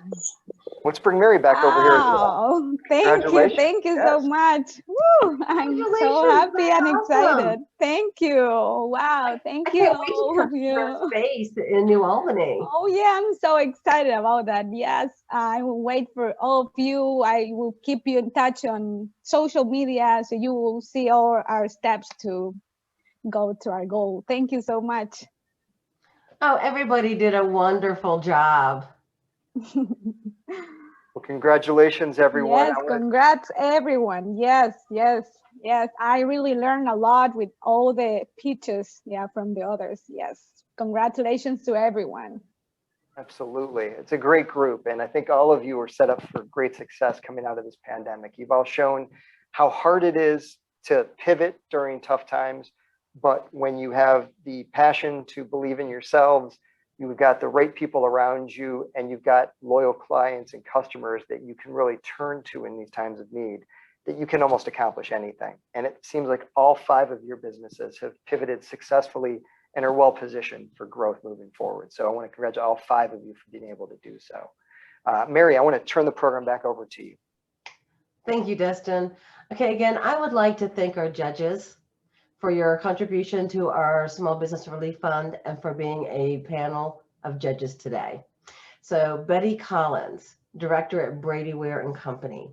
Let's bring Mary back over here as well. Thank you so much. Woo, I'm so happy and excited. Thank you. Wow, thank you. I can't wait to come to your space in New Albany. Oh yeah, I'm so excited about that. Yes, I will wait for all of you. I will keep you in touch on social media so you will see all our steps to go to our goal. Thank you so much. Oh, everybody did a wonderful job. Well, congratulations, everyone. Yes, congrats, everyone. Yes. I really learned a lot with all the pitches, from the others. Yes, congratulations to everyone. Absolutely. It's a great group. And I think all of you are set up for great success coming out of this pandemic. You've all shown how hard it is to pivot during tough times. But when you have the passion to believe in yourselves, you've got the right people around you, and you've got loyal clients and customers that you can really turn to in these times of need, that you can almost accomplish anything. And it seems like all 5 of your businesses have pivoted successfully and are well positioned for growth moving forward. So I want to congratulate all 5 of you for being able to do so. Mary, I want to turn the program back over to you. Thank you, Destin. Okay, again, I would like to thank our judges for your contribution to our Small Business Relief Fund and for being a panel of judges today. So Betty Collins, Director at Brady Ware and Company.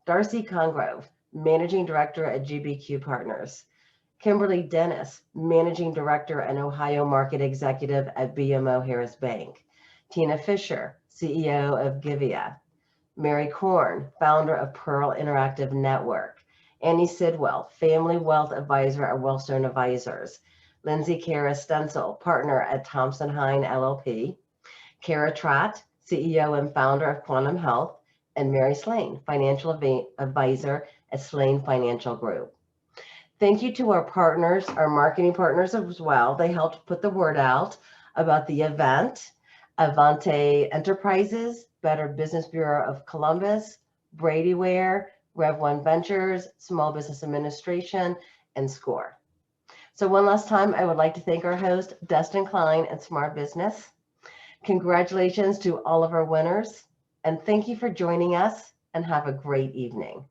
Darcy Congrove, Managing Director at GBQ Partners. Kimberly Dennis, Managing Director and Ohio Market Executive at BMO Harris Bank. Tina Fisher, CEO of Givea. Mary Korn, founder of Pearl Interactive Network. Annie Sidwell, Family Wealth Advisor at Wellstone Advisors. Lindsay Kara Stencil, partner at Thompson Hine LLP. Kara Trott, CEO and founder of Quantum Health. And Mary Slane, Financial Advisor at Slane Financial Group. Thank you to our partners, our marketing partners as well. They helped put the word out about the event. Avante Enterprises, Better Business Bureau of Columbus, Brady Ware, Rev One Ventures, Small Business Administration, and SCORE. So one last time, I would like to thank our host, Destin Klein at Smart Business. Congratulations to all of our winners, and thank you for joining us, and have a great evening.